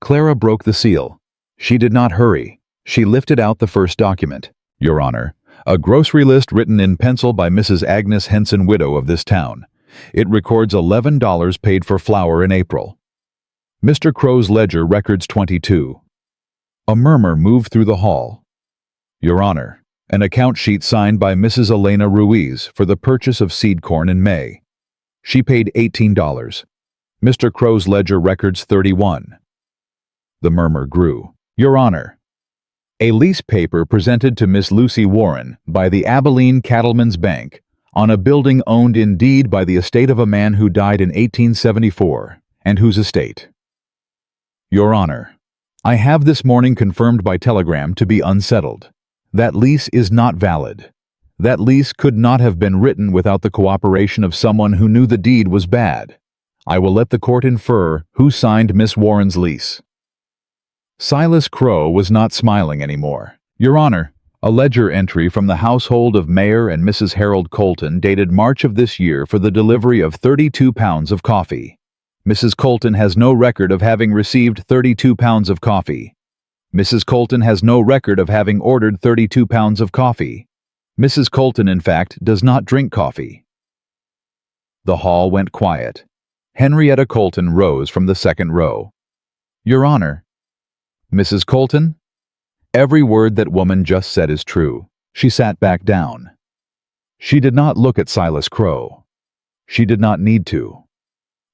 Clara broke the seal. She did not hurry. She lifted out the first document. Your Honor, a grocery list written in pencil by Mrs. Agnes Henson, widow of this town. It records $11 paid for flour in April. Mr. Crowe's ledger records 22. A murmur moved through the hall. Your Honor, an account sheet signed by Mrs. Elena Ruiz for the purchase of seed corn in May. She paid $18. Mr. Crowe's ledger records 31. The murmur grew. Your Honor, a lease paper presented to Miss Lucy Warren by the Abilene Cattlemen's Bank on a building owned in deed by the estate of a man who died in 1874, and whose estate. Your Honor, I have this morning confirmed by telegram to be unsettled. That lease is not valid. That lease could not have been written without the cooperation of someone who knew the deed was bad. I will let the court infer who signed Miss Warren's lease. Silas Crowe was not smiling anymore. Your Honor, a ledger entry from the household of Mayor and Mrs. Harold Colton dated March of this year for the delivery of 32 pounds of coffee. Mrs. Colton has no record of having received 32 pounds of coffee. Mrs. Colton has no record of having ordered 32 pounds of coffee. Mrs. Colton, in fact, does not drink coffee. The hall went quiet. Henrietta Colton rose from the second row. Your Honor. Mrs. Colton? Every word that woman just said is true. She sat back down. She did not look at Silas Crowe. She did not need to.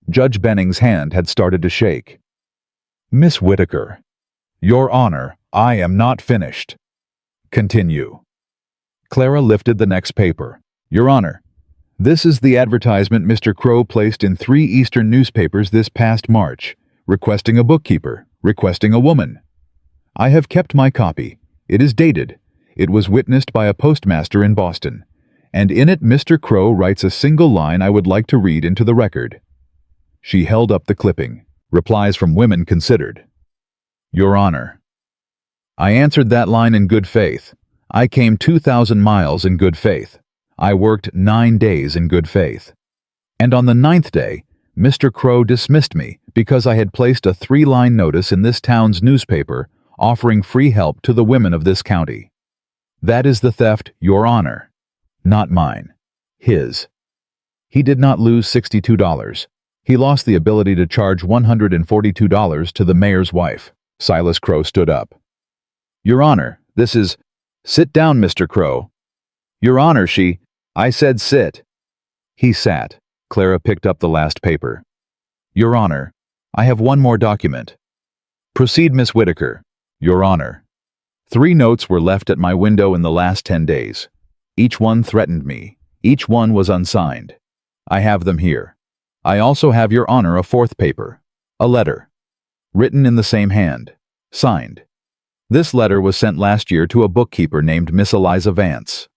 Judge Benning's hand had started to shake. Miss Whitaker. Your Honor, I am not finished. Continue. Clara lifted the next paper. Your Honor, this is the advertisement Mr. Crowe placed in 3 Eastern newspapers this past March, requesting a bookkeeper, requesting a woman. I have kept my copy. It is dated. It was witnessed by a postmaster in Boston, and in it Mr. Crowe writes a single line I would like to read into the record. She held up the clipping. Replies from women considered. Your Honor, I answered that line in good faith. I came 2,000 miles in good faith. I worked 9 days in good faith. And on the 9th day, Mr. Crowe dismissed me because I had placed a 3-line notice in this town's newspaper offering free help to the women of this county. That is the theft, Your Honor. Not mine. His. He did not lose $62. He lost the ability to charge $142 to the mayor's wife. Silas Crowe stood up. Your Honor, this is... Sit down, Mr. Crowe. Your Honor, I said sit. He sat. Clara picked up the last paper. Your Honor, I have one more document. Proceed, Miss Whitaker. Your Honor. 3 notes were left at my window in the last 10 days. Each one threatened me. Each one was unsigned. I have them here. I also have, Your Honor, a 4th paper. A letter. Written in the same hand. Signed. This letter was sent last year to a bookkeeper named Miss Eliza Vance.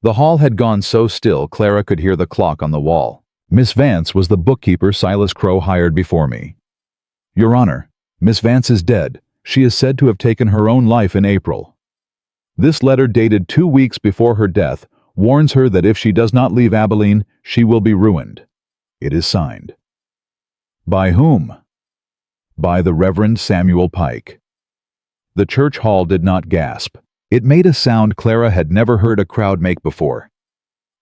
The hall had gone so still Clara could hear the clock on the wall. Miss Vance was the bookkeeper Silas Crowe hired before me. Your Honor, Miss Vance is dead. She is said to have taken her own life in April. This letter, dated 2 weeks before her death, warns her that if she does not leave Abilene, she will be ruined. It is signed. By whom? By the Reverend Samuel Pike. The church hall did not gasp. It made a sound Clara had never heard a crowd make before.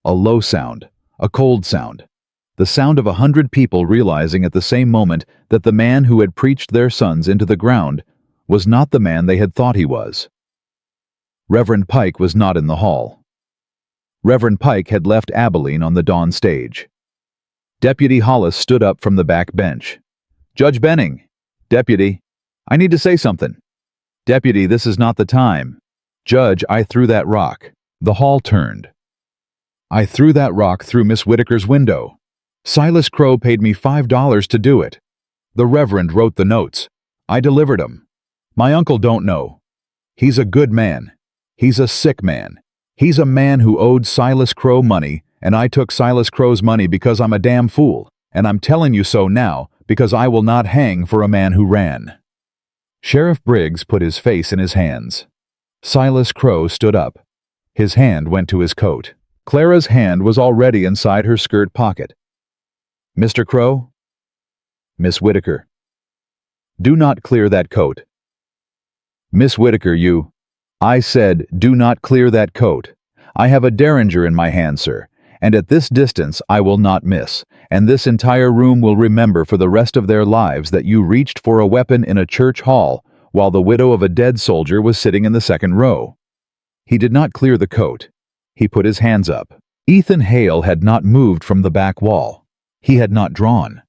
A low sound, a cold sound. The sound of 100 people realizing at the same moment that the man who had preached their sons into the ground was not the man they had thought he was. Reverend Pike was not in the hall. Reverend Pike had left Abilene on the dawn stage. Deputy Hollis stood up from the back bench. Judge Benning. Deputy, I need to say something. Deputy, this is not the time. Judge, I threw that rock. The hall turned. I threw that rock through Miss Whitaker's window. Silas Crowe paid me $5 to do it. The Reverend wrote the notes. I delivered 'em. My uncle don't know. He's a good man. He's a sick man. He's a man who owed Silas Crowe money, and I took Silas Crowe's money because I'm a damn fool, and I'm telling you so now because I will not hang for a man who ran. Sheriff Briggs put his face in his hands. Silas Crowe stood up. His hand went to his coat. Clara's hand was already inside her skirt pocket. Mr. Crowe? Miss Whitaker. Do not clear that coat. Miss Whitaker, you... I said, do not clear that coat. I have a derringer in my hand, sir, and at this distance I will not miss, and this entire room will remember for the rest of their lives that you reached for a weapon in a church hall while the widow of a dead soldier was sitting in the 2nd row. He did not clear the coat. He put his hands up. Ethan Hale had not moved from the back wall. He had not drawn.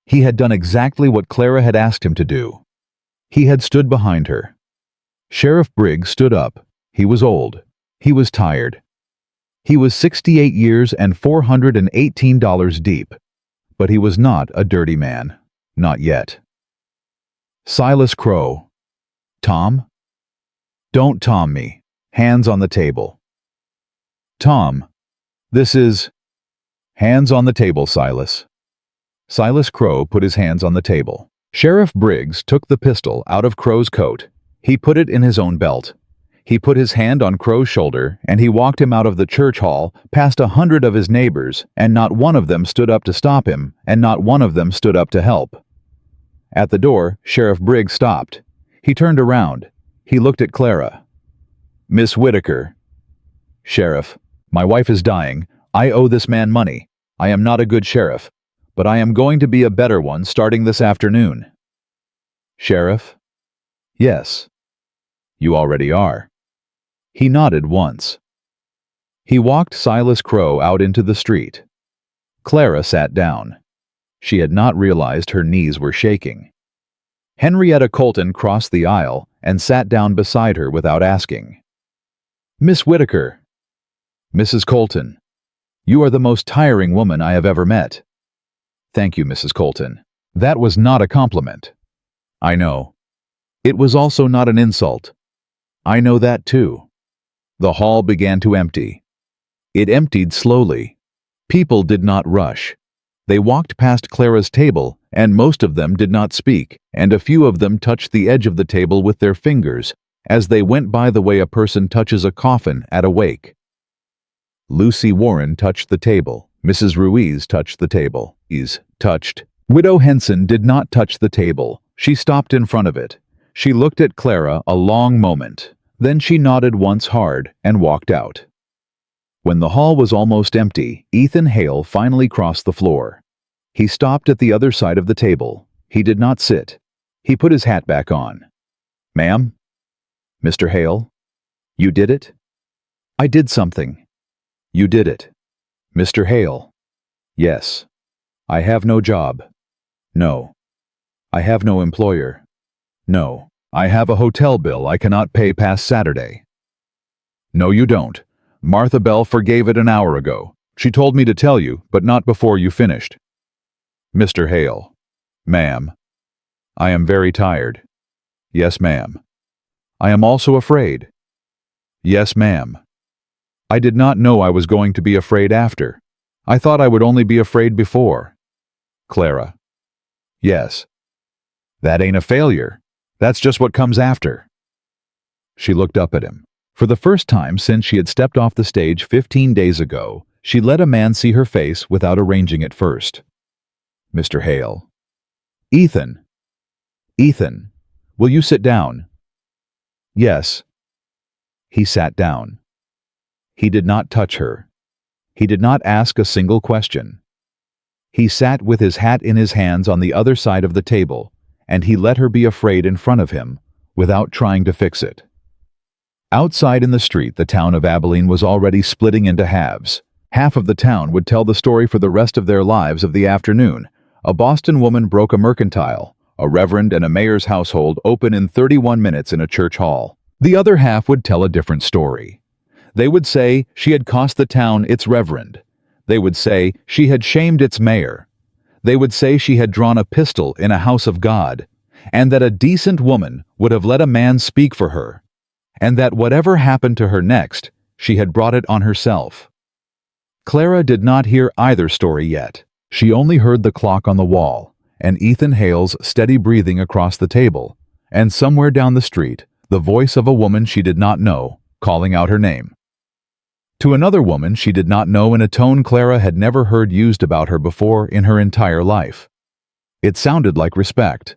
He had done exactly what Clara had asked him to do. He had stood behind her. Sheriff Briggs stood up. He was old. He was tired. He was 68 years and $418 deep. But he was not a dirty man. Not yet. Silas Crowe. Tom? Don't Tom me. Hands on the table. Tom. This is... Hands on the table, Silas. Silas Crowe put his hands on the table. Sheriff Briggs took the pistol out of Crowe's coat. He put it in his own belt. He put his hand on Crowe's shoulder, and he walked him out of the church hall, past 100 of his neighbors, and not one of them stood up to stop him, and not one of them stood up to help. At the door, Sheriff Briggs stopped. He turned around. He looked at Clara. Miss Whitaker. Sheriff, my wife is dying. I owe this man money. I am not a good sheriff, but I am going to be a better one starting this afternoon. Sheriff? Yes. You already are. He nodded once. He walked Silas Crowe out into the street. Clara sat down. She had not realized her knees were shaking. Henrietta Colton crossed the aisle and sat down beside her without asking. Miss Whitaker. Mrs. Colton. You are the most tiring woman I have ever met. Thank you, Mrs. Colton. That was not a compliment. I know. It was also not an insult. I know that too. The hall began to empty. It emptied slowly. People did not rush. They walked past Clara's table, and most of them did not speak, and a few of them touched the edge of the table with their fingers, as they went by the way a person touches a coffin at a wake. Lucy Warren touched the table. Mrs. Ruiz touched the table. Touched. Widow Henson did not touch the table. She stopped in front of it. She looked at Clara a long moment. Then she nodded once hard and walked out. When the hall was almost empty, Ethan Hale finally crossed the floor. He stopped at the other side of the table. He did not sit. He put his hat back on. "Ma'am? Mr. Hale? You did it?" "I did something." "You did it." "Mr. Hale?" "Yes." "I have no job." "No." "I have no employer." "No." "I have a hotel bill I cannot pay past Saturday." "No, you don't. Martha Bell forgave it an hour ago. She told me to tell you, but not before you finished." "Mr. Hale." "Ma'am." "I am very tired." "Yes, ma'am." "I am also afraid." "Yes, ma'am." "I did not know I was going to be afraid after. I thought I would only be afraid before." Clara. "Yes." "That ain't a failure. That's just what comes after." She looked up at him. For the first time since she had stepped off the stage 15 days ago, she let a man see her face without arranging it first. "Mr. Hale." "Ethan." "Ethan, will you sit down?" "Yes." He sat down. He did not touch her. He did not ask a single question. He sat with his hat in his hands on the other side of the table, and he let her be afraid in front of him, without trying to fix it. Outside in the street, the town of Abilene was already splitting into halves. Half of the town would tell the story for the rest of their lives of the afternoon. A Boston woman broke a mercantile, a reverend and a mayor's household open in 31 minutes in a church hall. The other half would tell a different story. They would say she had cost the town its reverend. They would say she had shamed its mayor. They would say she had drawn a pistol in a house of God, and that a decent woman would have let a man speak for her, and that whatever happened to her next, she had brought it on herself. Clara did not hear either story yet. She only heard the clock on the wall, and Ethan Hale's steady breathing across the table, and somewhere down the street, the voice of a woman she did not know, calling out her name. To another woman she did not know in a tone Clara had never heard used about her before in her entire life. It sounded like respect,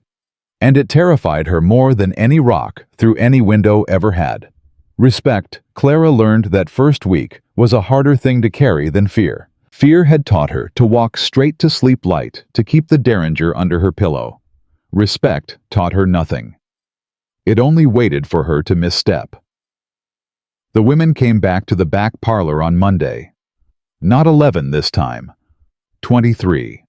and it terrified her more than any rock through any window ever had. Respect, Clara learned that first week, was a harder thing to carry than fear. Fear had taught her to walk straight to sleep light to keep the derringer under her pillow. Respect taught her nothing. It only waited for her to misstep. The women came back to the back parlor on Monday. Not 11 this time. 23.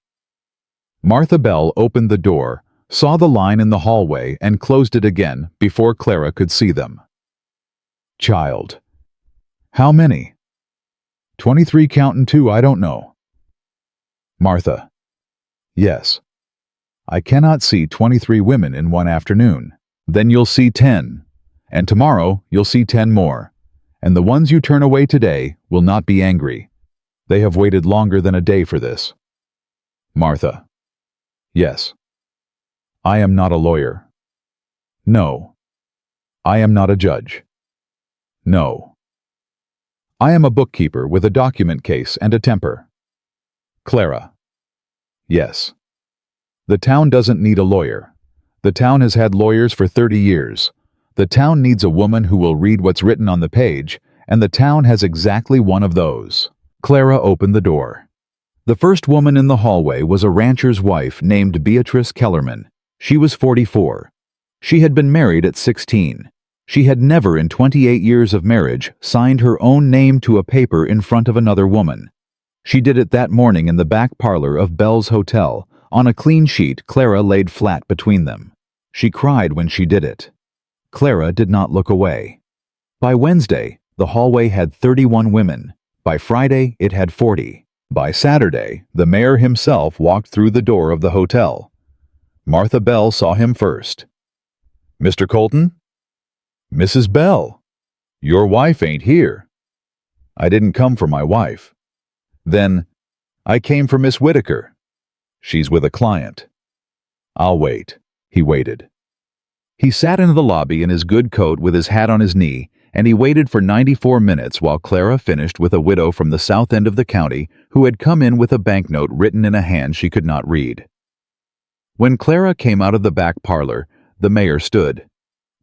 Martha Bell opened the door, saw the line in the hallway, and closed it again before Clara could see them. "Child." "How many?" 23 counting two, I don't know." Martha. "Yes." "I cannot see 23 women in one afternoon. Then you'll see 10. And tomorrow you'll see 10 more. And the ones you turn away today will not be angry. They have waited longer than a day for this." Martha. "Yes." "I am not a lawyer." "No." "I am not a judge." "No." "I am a bookkeeper with a document case and a temper." Clara. "Yes." "The town doesn't need a lawyer. The town has had lawyers for 30 years. The town needs a woman who will read what's written on the page, and the town has exactly one of those." Clara opened the door. The first woman in the hallway was a rancher's wife named Beatrice Kellerman. She was 44. She had been married at 16. She had never in 28 years of marriage signed her own name to a paper in front of another woman. She did it that morning in the back parlor of Bell's Hotel. On a clean sheet Clara laid flat between them. She cried when she did it. Clara did not look away. By Wednesday, the hallway had 31 women. By Friday, it had 40. By Saturday, the mayor himself walked through the door of the hotel. Martha Bell saw him first. "Mr. Colton?" "Mrs. Bell, your wife ain't here." "I didn't come for my wife." "Then, I came for Miss Whitaker." "She's with a client." "I'll wait." He waited. He sat in the lobby in his good coat with his hat on his knee, and he waited for 94 minutes while Clara finished with a widow from the south end of the county who had come in with a banknote written in a hand she could not read. When Clara came out of the back parlor, the mayor stood.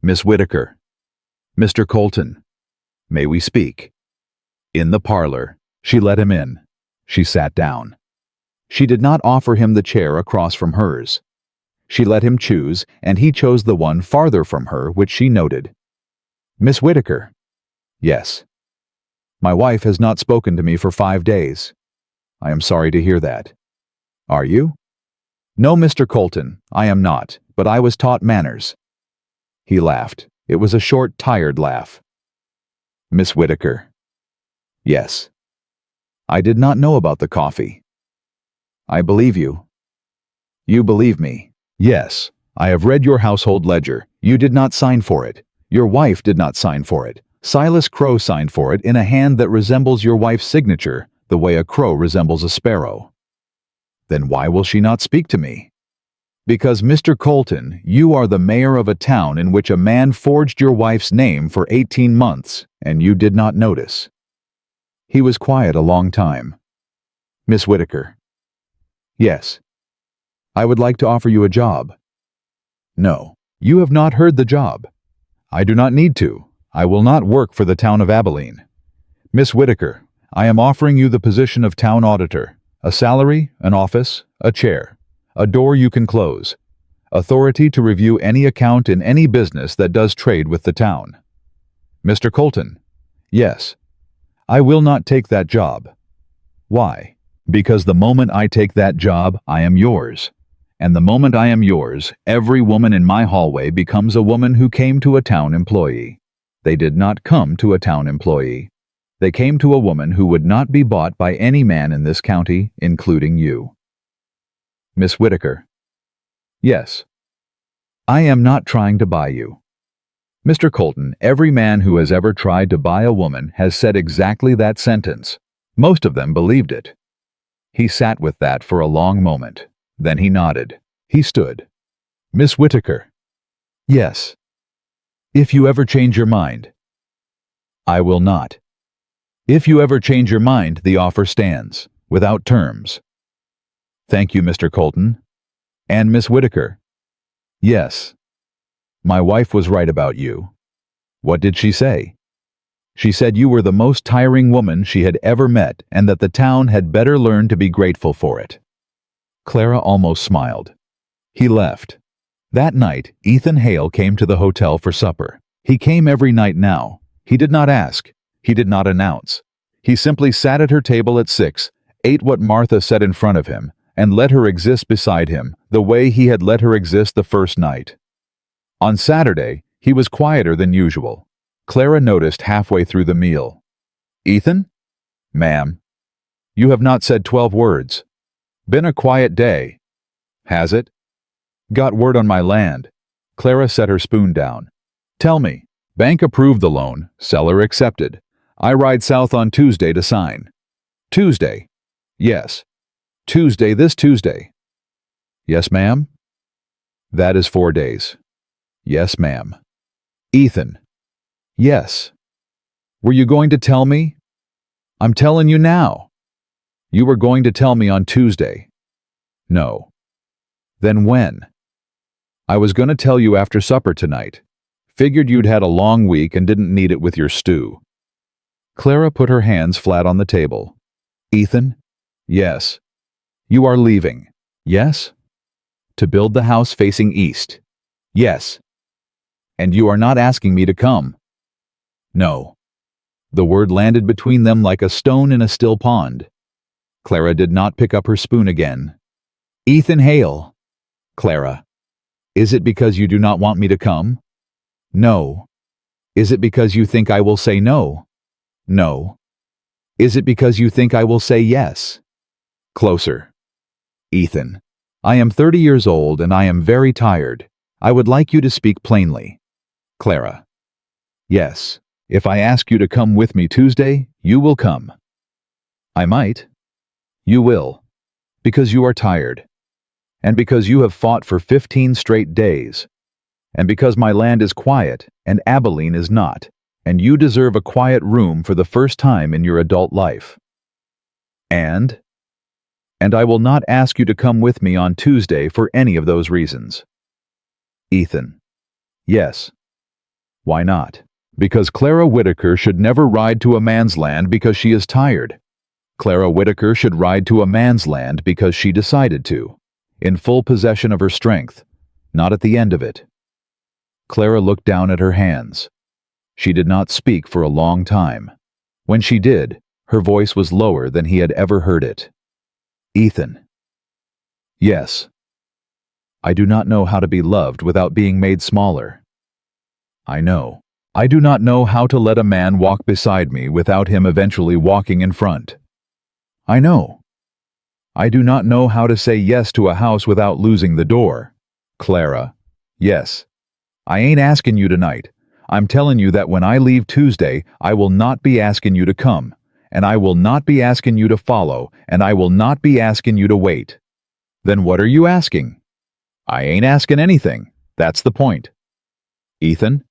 "Miss Whitaker." "Mr. Colton." "May we speak?" In the parlor. She let him in. She sat down. She did not offer him the chair across from hers. She let him choose, and he chose the one farther from her, which she noted. "Miss Whitaker." "Yes." "My wife has not spoken to me for 5 days." "I am sorry to hear that." "Are you?" "No, Mr. Colton, I am not, but I was taught manners." He laughed. It was a short, tired laugh. "Miss Whitaker." "Yes." "I did not know about the coffee." "I believe you." "You believe me." "Yes. I have read your household ledger. You did not sign for it. Your wife did not sign for it. Silas Crowe signed for it in a hand that resembles your wife's signature, the way a crow resembles a sparrow." "Then why will she not speak to me?" "Because, Mr. Colton, you are the mayor of a town in which a man forged your wife's name for 18 months, and you did not notice." He was quiet a long time. "Miss Whitaker." "Yes." "I would like to offer you a job." "No. You have not heard the job." "I do not need to. I will not work for the town of Abilene." "Miss Whitaker, I am offering you the position of town auditor. A salary, an office, a chair, a door you can close, authority to review any account in any business that does trade with the town." "Mr. Colton." "Yes." "I will not take that job." "Why?" "Because the moment I take that job, I am yours. And the moment I am yours, every woman in my hallway becomes a woman who came to a town employee. They did not come to a town employee. They came to a woman who would not be bought by any man in this county, including you." "Miss Whitaker." "Yes." "I am not trying to buy you." "Mr. Colton, every man who has ever tried to buy a woman has said exactly that sentence. Most of them believed it." He sat with that for a long moment. Then he nodded. He stood. "Miss Whitaker." "Yes." "If you ever change your mind." "I will not." "If you ever change your mind, the offer stands, without terms." "Thank you, Mr. Colton." "And Miss Whitaker." "Yes." "My wife was right about you." "What did she say?" "She said you were the most tiring woman she had ever met, and that the town had better learn to be grateful for it." Clara almost smiled. He left. That night, Ethan Hale came to the hotel for supper. He came every night now. He did not ask. He did not announce. He simply sat at her table at 6, ate what Martha set in front of him, and let her exist beside him, the way he had let her exist the first night. On Saturday, he was quieter than usual. Clara noticed halfway through the meal. "Ethan?" "Ma'am." "You have not said 12 words. Been a quiet day." "Has it?" "Got word on my land." Clara set her spoon down. "Tell me." "Bank approved the loan. Seller accepted. I ride south on Tuesday to sign." "Tuesday?" "Yes." "Tuesday, this Tuesday?" "Yes, ma'am." "That is 4 days." "Yes, ma'am." "Ethan." "Yes." "Were you going to tell me?" "I'm telling you now." "You were going to tell me on Tuesday." "No." "Then when?" "I was going to tell you after supper tonight. Figured you'd had a long week and didn't need it with your stew." Clara put her hands flat on the table. "Ethan?" "Yes." "You are leaving?" "Yes." "To build the house facing east?" "Yes." "And you are not asking me to come?" "No." The word landed between them like a stone in a still pond. Clara did not pick up her spoon again. "Ethan Hale." "Clara." "Is it because you do not want me to come?" "No." "Is it because you think I will say no?" "No." "Is it because you think I will say yes?" "Closer." "Ethan, I am 30 years old and I am very tired. I would like you to speak plainly." Clara. "Yes. If I ask you to come with me Tuesday, you will come." "I might." "You will. Because you are tired. And because you have fought for 15 straight days. And because my land is quiet and Abilene is not, and you deserve a quiet room for the first time in your adult life. And I will not ask you to come with me on Tuesday for any of those reasons." Ethan. "Yes." "Why not?" "Because Clara Whitaker should never ride to a man's land because she is tired." Clara Whitaker should ride to a man's land because she decided to, in full possession of her strength, not at the end of it. Clara looked down at her hands. She did not speak for a long time. When she did, her voice was lower than he had ever heard it. Ethan. Yes. I do not know how to be loved without being made smaller. I know. I do not know how to let a man walk beside me without him eventually walking in front. I know. I do not know how to say yes to a house without losing the door. Clara. Yes. I ain't asking you tonight. I'm telling you that when I leave Tuesday, I will not be asking you to come, and I will not be asking you to follow, and I will not be asking you to wait. Then what are you asking? I ain't asking anything. That's the point. Ethan?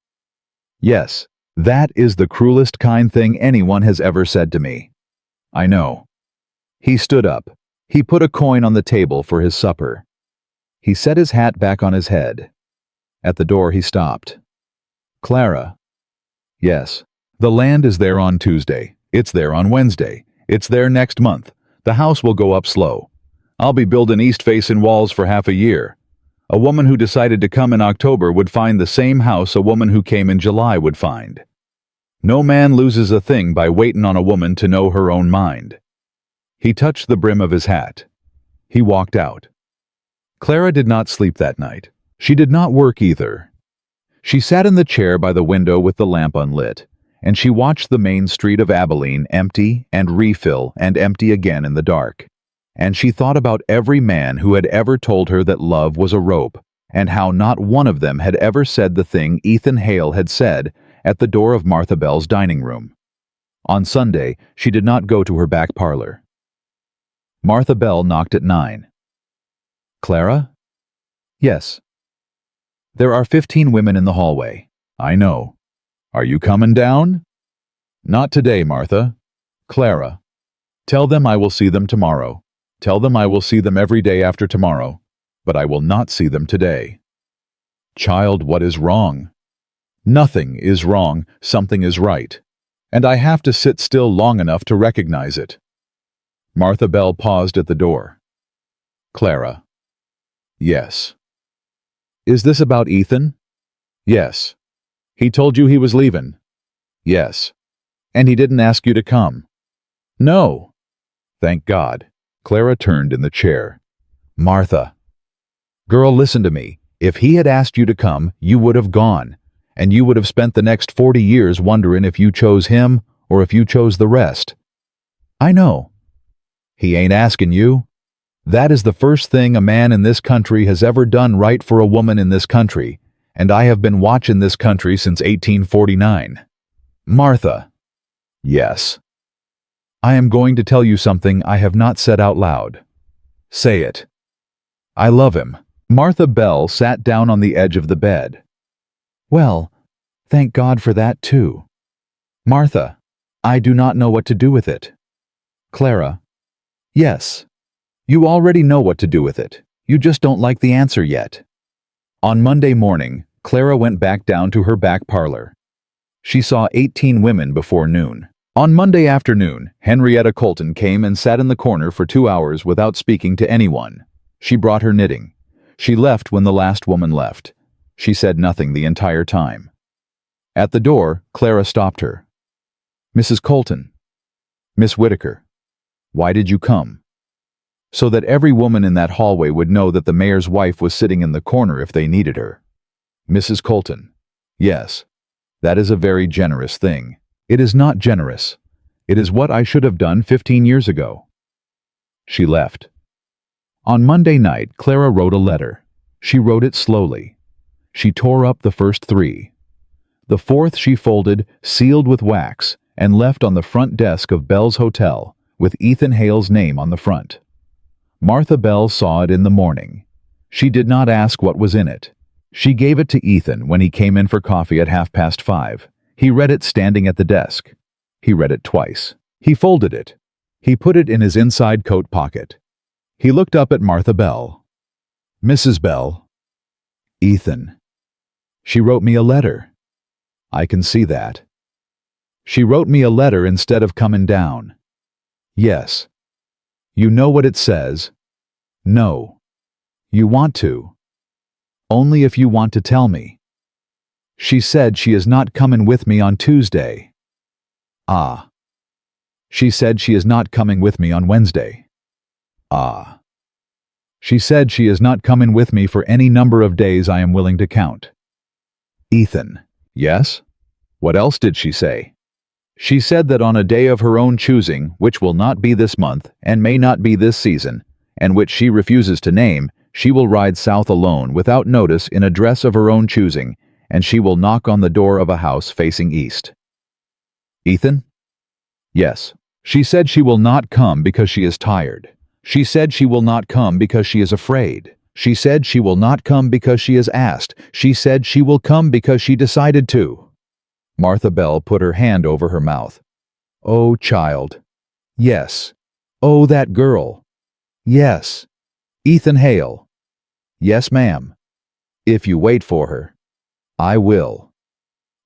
Yes, that is the cruelest kind thing anyone has ever said to me. I know. He stood up. He put a coin on the table for his supper. He set his hat back on his head. At the door he stopped. Clara. Yes. The land is there on Tuesday. It's there on Wednesday. It's there next month. The house will go up slow. I'll be building east-facing walls for half a year. A woman who decided to come in October would find the same house a woman who came in July would find. No man loses a thing by waiting on a woman to know her own mind. He touched the brim of his hat. He walked out. Clara did not sleep that night. She did not work either. She sat in the chair by the window with the lamp unlit, and she watched the main street of Abilene empty and refill and empty again in the dark. And she thought about every man who had ever told her that love was a rope, and how not one of them had ever said the thing Ethan Hale had said at the door of Martha Bell's dining room. On Sunday, she did not go to her back parlor. Martha Bell knocked at 9. Clara? Yes. There are 15 women in the hallway. I know. Are you coming down? Not today, Martha. Clara. Tell them I will see them tomorrow. Tell them I will see them every day after tomorrow, but I will not see them today. Child, what is wrong? Nothing is wrong, something is right, and I have to sit still long enough to recognize it. Martha Bell paused at the door. Clara. Yes. Is this about Ethan? Yes. He told you he was leaving? Yes. And he didn't ask you to come? No. Thank God. Clara turned in the chair. Martha. Girl, listen to me. If he had asked you to come, you would have gone, and you would have spent the next 40 years wondering if you chose him or if you chose the rest. I know. He ain't asking you. That is the first thing a man in this country has ever done right for a woman in this country, and I have been watching this country since 1849. Martha. Yes. I am going to tell you something I have not said out loud. Say it. I love him. Martha Bell sat down on the edge of the bed. Well, thank God for that too. Martha, I do not know what to do with it. Clara. Yes. You already know what to do with it. You just don't like the answer yet. On Monday morning, Clara went back down to her back parlor. She saw 18 women before noon. On Monday afternoon, Henrietta Colton came and sat in the corner for 2 hours without speaking to anyone. She brought her knitting. She left when the last woman left. She said nothing the entire time. At the door, Clara stopped her. Mrs. Colton. Miss Whitaker. Why did you come? So that every woman in that hallway would know that the mayor's wife was sitting in the corner if they needed her. Mrs. Colton. Yes. That is a very generous thing. It is not generous. It is what I should have done 15 years ago. She left. On Monday night, Clara wrote a letter. She wrote it slowly. She tore up the first 3. The 4th she folded, sealed with wax, and left on the front desk of Bell's Hotel, with Ethan Hale's name on the front. Martha Bell saw it in the morning. She did not ask what was in it. She gave it to Ethan when he came in for coffee at 5:30. He read it standing at the desk. He read it twice. He folded it. He put it in his inside coat pocket. He looked up at Martha Bell. Mrs. Bell. Ethan. She wrote me a letter. I can see that. She wrote me a letter instead of coming down. Yes. You know what it says? No. You want to. Only if you want to tell me. She said she is not coming with me on Tuesday. Ah. She said she is not coming with me on Wednesday. Ah. She said she is not coming with me for any number of days I am willing to count. Ethan. Yes? What else did she say? She said that on a day of her own choosing, which will not be this month and may not be this season, and which she refuses to name, she will ride south alone without notice in a dress of her own choosing, and she will knock on the door of a house facing east. Ethan? Yes. She said she will not come because she is tired. She said she will not come because she is afraid. She said she will not come because she is asked. She said she will come because she decided to. Martha Bell put her hand over her mouth. Oh, child. Yes. Oh, that girl. Yes. Ethan Hale. Yes, ma'am. If you wait for her. I will.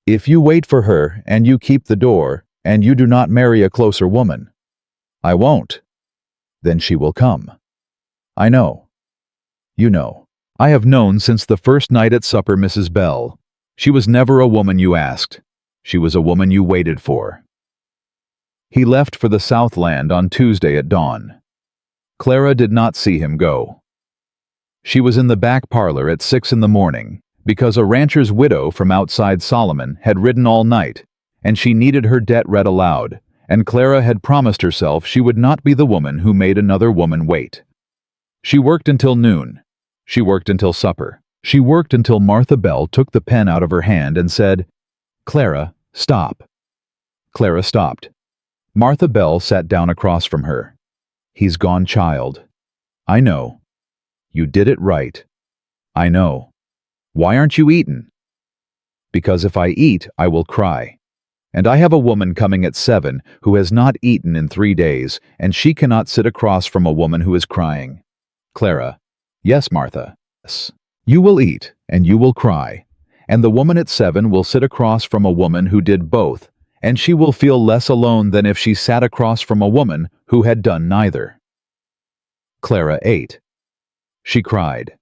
If you wait for her and you keep the door, and you do not marry a closer woman. I won't. Then she will come. I know. You know. I have known since the first night at supper, Mrs. Bell. She was never a woman you asked. She was a woman you waited for. He left for the Southland on Tuesday at dawn. Clara did not see him go. She was in the back parlor at 6 in the morning, because a rancher's widow from outside Solomon had ridden all night, and she needed her debt read aloud, and Clara had promised herself she would not be the woman who made another woman wait. She worked until noon. She worked until supper. She worked until Martha Bell took the pen out of her hand and said, "Clara, stop." Clara stopped. Martha Bell sat down across from her. He's gone, child. I know. You did it right. I know. Why aren't you eating? Because if I eat, I will cry. And I have a woman coming at 7 who has not eaten in 3 days, and she cannot sit across from a woman who is crying. Clara. Yes, Martha. Yes. You will eat, and you will cry. And the woman at 7 will sit across from a woman who did both, and she will feel less alone than if she sat across from a woman who had done neither. Clara ate. She cried.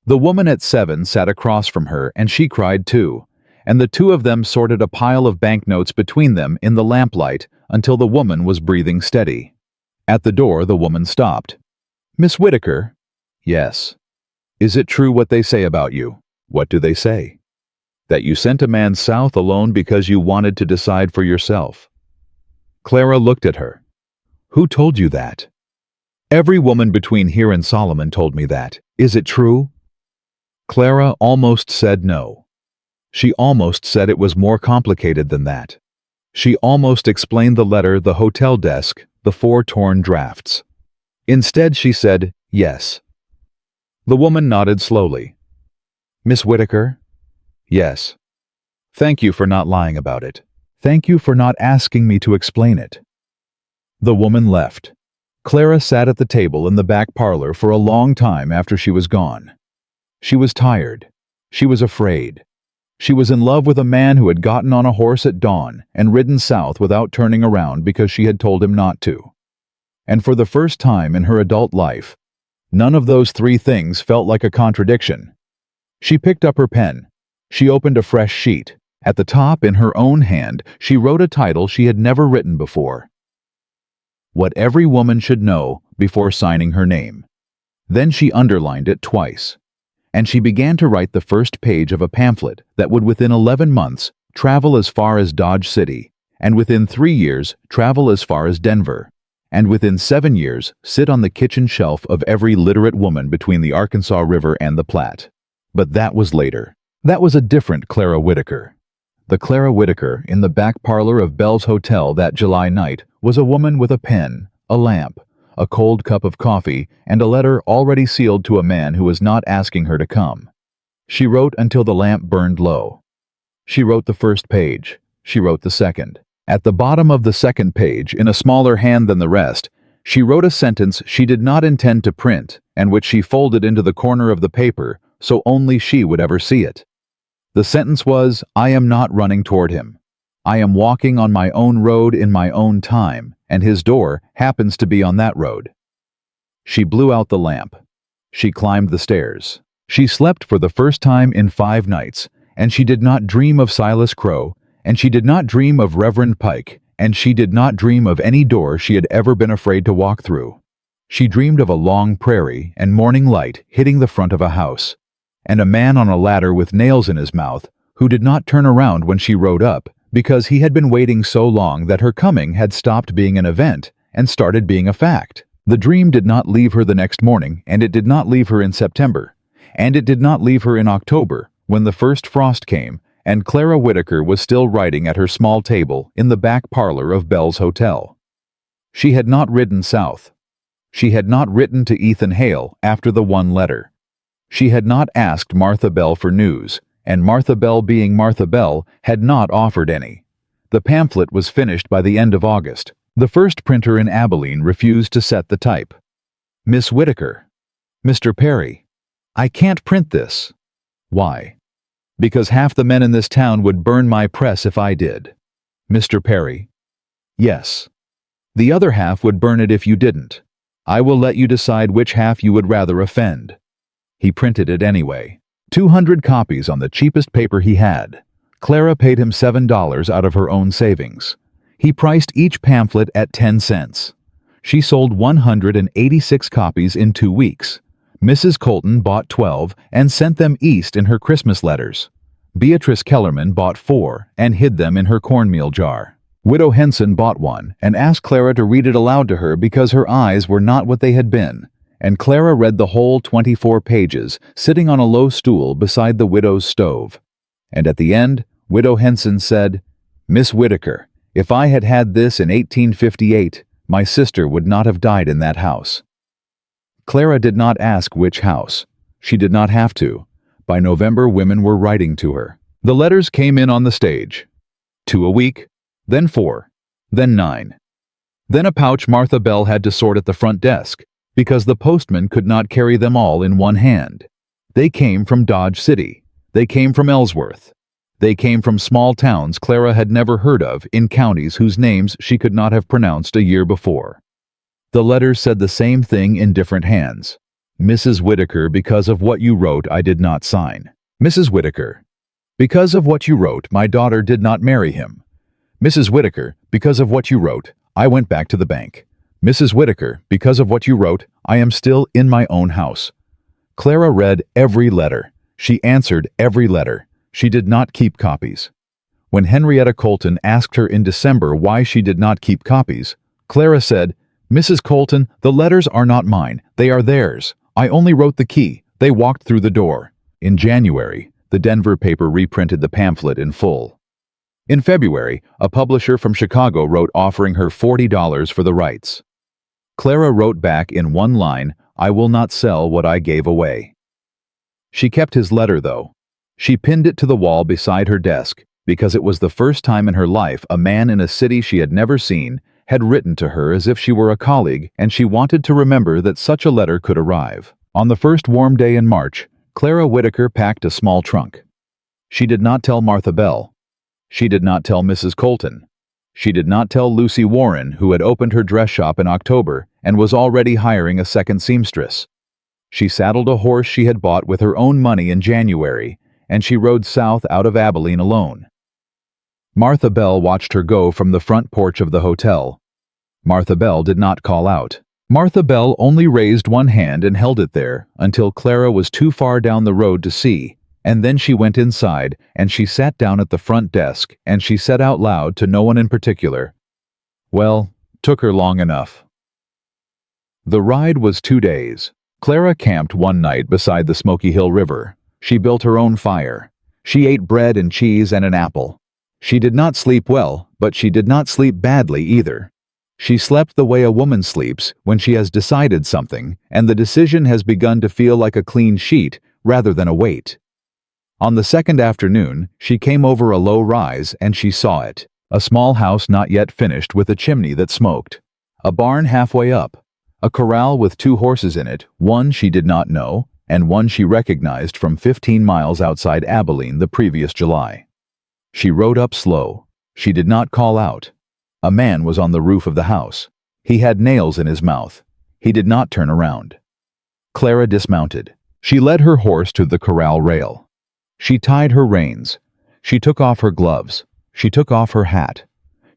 The woman at 7 sat across from her, and she cried too, and the two of them sorted a pile of banknotes between them in the lamplight until the woman was breathing steady. At the door the woman stopped. Miss Whitaker? Yes. Is it true what they say about you? What do they say? That you sent a man south alone because you wanted to decide for yourself. Clara looked at her. Who told you that? Every woman between here and Solomon told me that. Is it true? Clara almost said no. She almost said it was more complicated than that. She almost explained the letter, the hotel desk, the 4 torn drafts. Instead, she said, yes. The woman nodded slowly. Miss Whitaker? Yes. Thank you for not lying about it. Thank you for not asking me to explain it. The woman left. Clara sat at the table in the back parlor for a long time after she was gone. She was tired. She was afraid. She was in love with a man who had gotten on a horse at dawn and ridden south without turning around because she had told him not to. And for the first time in her adult life, none of those 3 things felt like a contradiction. She picked up her pen. She opened a fresh sheet. At the top, in her own hand, she wrote a title she had never written before. What every woman should know before signing her name. Then she underlined it twice. And she began to write the first page of a pamphlet that would within 11 months travel as far as Dodge City, and within 3 years travel as far as Denver, and within 7 years sit on the kitchen shelf of every literate woman between the Arkansas River and the Platte. But that was later. That was a different Clara Whitaker. The Clara Whitaker in the back parlor of Bell's Hotel that July night was a woman with a pen, a lamp, a cold cup of coffee, and a letter already sealed to a man who was not asking her to come. She wrote until the lamp burned low. She wrote the first page. She wrote the second. At the bottom of the second page, in a smaller hand than the rest, she wrote a sentence she did not intend to print and which she folded into the corner of the paper so only she would ever see it. The sentence was, I am not running toward him. I am walking on my own road in my own time, and his door happens to be on that road. She blew out the lamp. She climbed the stairs. She slept for the first time in 5 nights, and she did not dream of Silas Crowe, and she did not dream of Reverend Pike, and she did not dream of any door she had ever been afraid to walk through. She dreamed of a long prairie and morning light hitting the front of a house, and a man on a ladder with nails in his mouth who did not turn around when she rode up because he had been waiting so long that her coming had stopped being an event and started being a fact. The dream did not leave her the next morning, and it did not leave her in September, and it did not leave her in October when the first frost came and Clara Whitaker was still writing at her small table in the back parlor of Bell's Hotel. She had not ridden south. She had not written to Ethan Hale after the one letter. She had not asked Martha Bell for news, and Martha Bell, being Martha Bell, had not offered any. The pamphlet was finished by the end of August. The first printer in Abilene refused to set the type. Miss Whitaker. Mr. Perry. I can't print this. Why? Because half the men in this town would burn my press if I did. Mr. Perry. Yes. The other half would burn it if you didn't. I will let you decide which half you would rather offend. He printed it anyway. 200 copies on the cheapest paper he had. Clara paid him $7 out of her own savings. He priced each pamphlet at 10 cents. She sold 186 copies in 2 weeks. Mrs. Colton bought 12 and sent them east in her Christmas letters. Beatrice Kellerman bought 4 and hid them in her cornmeal jar. Widow Henson bought one and asked Clara to read it aloud to her because her eyes were not what they had been, and Clara read the whole 24 pages, sitting on a low stool beside the widow's stove. And at the end, Widow Henson said, "Miss Whitaker, if I had had this in 1858, my sister would not have died in that house." Clara did not ask which house. She did not have to. By November, women were writing to her. The letters came in on the stage. 2 a week, then 4, then 9. Then a pouch Martha Bell had to sort at the front desk, because the postman could not carry them all in one hand. They came from Dodge City. They came from Ellsworth. They came from small towns Clara had never heard of in counties whose names she could not have pronounced a year before. The letters said the same thing in different hands. Mrs. Whitaker, because of what you wrote, I did not sign. Mrs. Whitaker, because of what you wrote, my daughter did not marry him. Mrs. Whitaker, because of what you wrote, I went back to the bank. Mrs. Whitaker, because of what you wrote, I am still in my own house. Clara read every letter. She answered every letter. She did not keep copies. When Henrietta Colton asked her in December why she did not keep copies, Clara said, "Mrs. Colton, the letters are not mine. They are theirs. I only wrote the key. They walked through the door." In January, the Denver paper reprinted the pamphlet in full. In February, a publisher from Chicago wrote offering her $40 for the rights. Clara wrote back in one line, "I will not sell what I gave away." She kept his letter, though. She pinned it to the wall beside her desk because it was the first time in her life a man in a city she had never seen had written to her as if she were a colleague, and she wanted to remember that such a letter could arrive. On the first warm day in March, Clara Whitaker packed a small trunk. She did not tell Martha Bell. She did not tell Mrs. Colton. She did not tell Lucy Warren, who had opened her dress shop in October and was already hiring a second seamstress. She saddled a horse she had bought with her own money in January, and she rode south out of Abilene alone. Martha Bell watched her go from the front porch of the hotel. Martha Bell did not call out. Martha Bell only raised one hand and held it there until Clara was too far down the road to see, and then she went inside and she sat down at the front desk and she said out loud to no one in particular, "Well, took her long enough." The ride was 2 days. Clara camped one night beside the Smoky Hill River. She built her own fire. She ate bread and cheese and an apple. She did not sleep well, but she did not sleep badly either. She slept the way a woman sleeps when she has decided something, and the decision has begun to feel like a clean sheet rather than a weight. On the second afternoon, she came over a low rise and she saw it. A small house not yet finished with a chimney that smoked. A barn halfway up. A corral with 2 horses in it, one she did not know, and one she recognized from 15 miles outside Abilene the previous July. She rode up slow. She did not call out. A man was on the roof of the house. He had nails in his mouth. He did not turn around. Clara dismounted. She led her horse to the corral rail. She tied her reins. She took off her gloves. She took off her hat.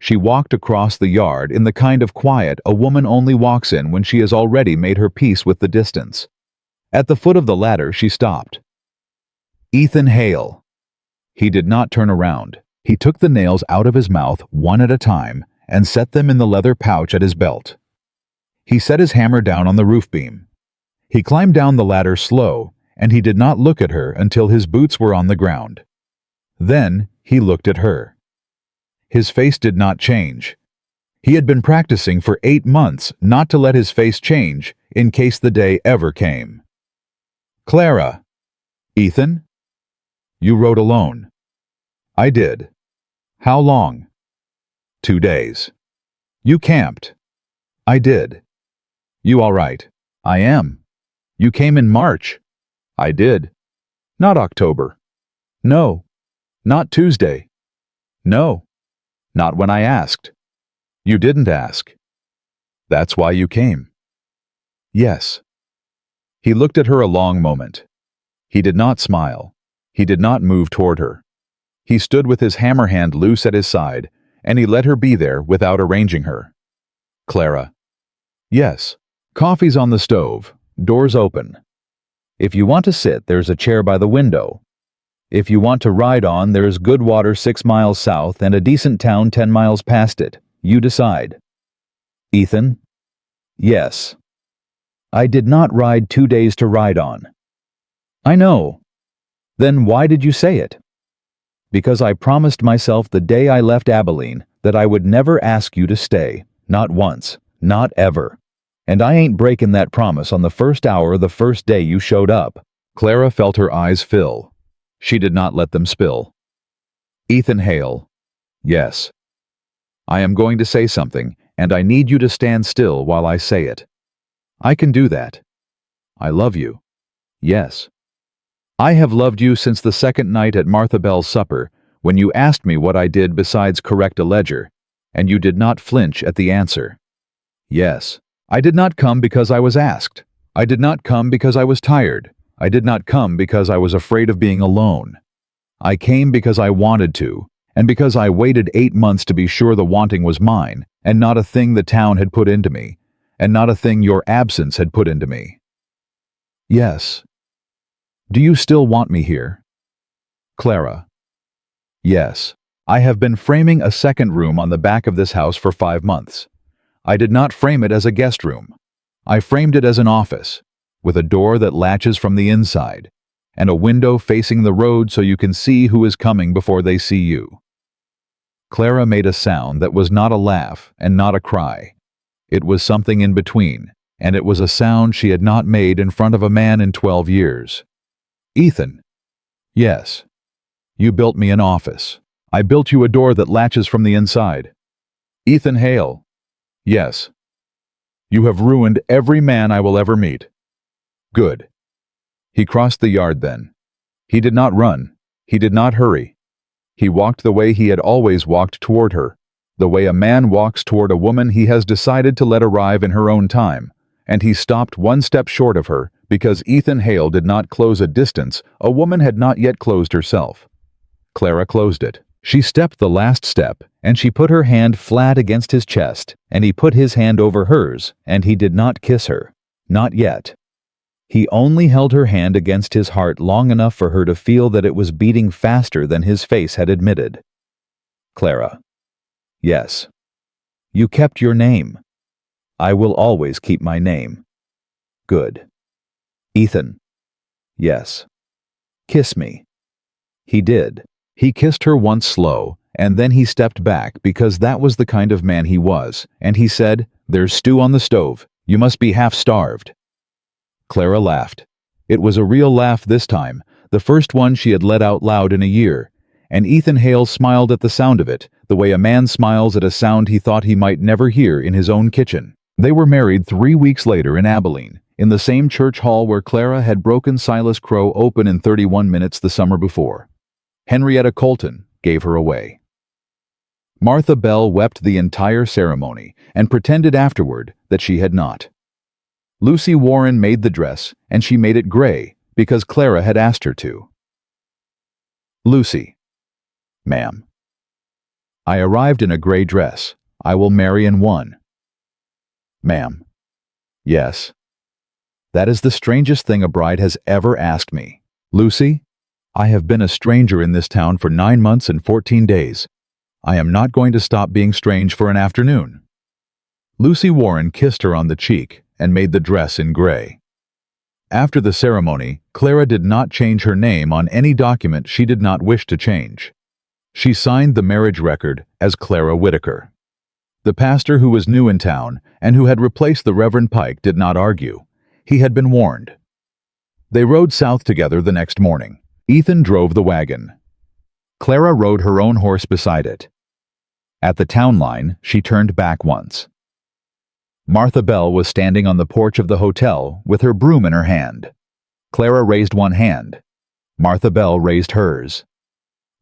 She walked across the yard in the kind of quiet a woman only walks in when she has already made her peace with the distance. At the foot of the ladder, she stopped. Ethan Hale. He did not turn around. He took the nails out of his mouth one at a time and set them in the leather pouch at his belt. He set his hammer down on the roof beam. He climbed down the ladder slow, and he did not look at her until his boots were on the ground. Then he looked at her. His face did not change. He had been practicing for 8 months not to let his face change in case the day ever came. Clara. Ethan? You rode alone. I did. How long? 2 days. You camped. I did. You all right? I am. You came in March. I did. Not October. No. Not Tuesday. No. Not when I asked. You didn't ask. That's why you came. Yes. He looked at her a long moment. He did not smile. He did not move toward her. He stood with his hammer hand loose at his side, and he let her be there without arranging her. Clara. Yes. Coffee's on the stove. Doors open. If you want to sit, there's a chair by the window. If you want to ride on, there is good water 6 miles south and a decent town 10 miles past it. You decide. Ethan? Yes. I did not ride 2 days to ride on. I know. Then why did you say it? Because I promised myself the day I left Abilene that I would never ask you to stay. Not once. Not ever. And I ain't breaking that promise on the first hour of the first day you showed up. Clara felt her eyes fill. She did not let them spill. Ethan Hale. Yes. I am going to say something, and I need you to stand still while I say it. I can do that. I love you. Yes. I have loved you since the second night at Martha Bell's supper, when you asked me what I did besides correct a ledger, and you did not flinch at the answer. Yes. I did not come because I was asked. I did not come because I was tired. I did not come because I was afraid of being alone. I came because I wanted to, and because I waited 8 months to be sure the wanting was mine, and not a thing the town had put into me, and not a thing your absence had put into me. Yes. Do you still want me here? Clara. Yes. I have been framing a second room on the back of this house for 5 months. I did not frame it as a guest room. I framed it as an office, with a door that latches from the inside, and a window facing the road so you can see who is coming before they see you. Clara made a sound that was not a laugh and not a cry. It was something in between, and it was a sound she had not made in front of a man in 12 years. Ethan. Yes. You built me an office. I built you a door that latches from the inside. Ethan Hale. Yes. You have ruined every man I will ever meet. Good. He crossed the yard then. He did not run. He did not hurry. He walked the way he had always walked toward her, the way a man walks toward a woman he has decided to let arrive in her own time, and he stopped 1 step short of her because Ethan Hale did not close a distance a woman had not yet closed herself. Clara closed it. She stepped the last step, and she put her hand flat against his chest, and he put his hand over hers, and he did not kiss her. Not yet. He only held her hand against his heart long enough for her to feel that it was beating faster than his face had admitted. Clara. Yes. You kept your name. I will always keep my name. Good. Ethan. Yes. Kiss me. He did. He kissed her once slow, and then he stepped back because that was the kind of man he was, and he said, "There's stew on the stove. You must be half-starved." Clara laughed. It was a real laugh this time, the first one she had let out loud in a year, and Ethan Hale smiled at the sound of it, the way a man smiles at a sound he thought he might never hear in his own kitchen. They were married 3 weeks later in Abilene, in the same church hall where Clara had broken Silas Crowe open in 31 minutes the summer before. Henrietta Colton gave her away. Martha Bell wept the entire ceremony and pretended afterward that she had not. Lucy Warren made the dress, and she made it gray because Clara had asked her to. Lucy. Ma'am. I arrived in a gray dress. I will marry in one. Ma'am. Yes. That is the strangest thing a bride has ever asked me. Lucy, I have been a stranger in this town for 9 months and 14 days. I am not going to stop being strange for an afternoon. Lucy Warren kissed her on the cheek and made the dress in gray. After the ceremony, Clara did not change her name on any document she did not wish to change. She signed the marriage record as Clara Whitaker. The pastor who was new in town and who had replaced the Reverend Pike did not argue. He had been warned. They rode south together the next morning. Ethan drove the wagon. Clara rode her own horse beside it. At the town line, she turned back once. Martha Bell was standing on the porch of the hotel with her broom in her hand. Clara raised one hand. Martha Bell raised hers.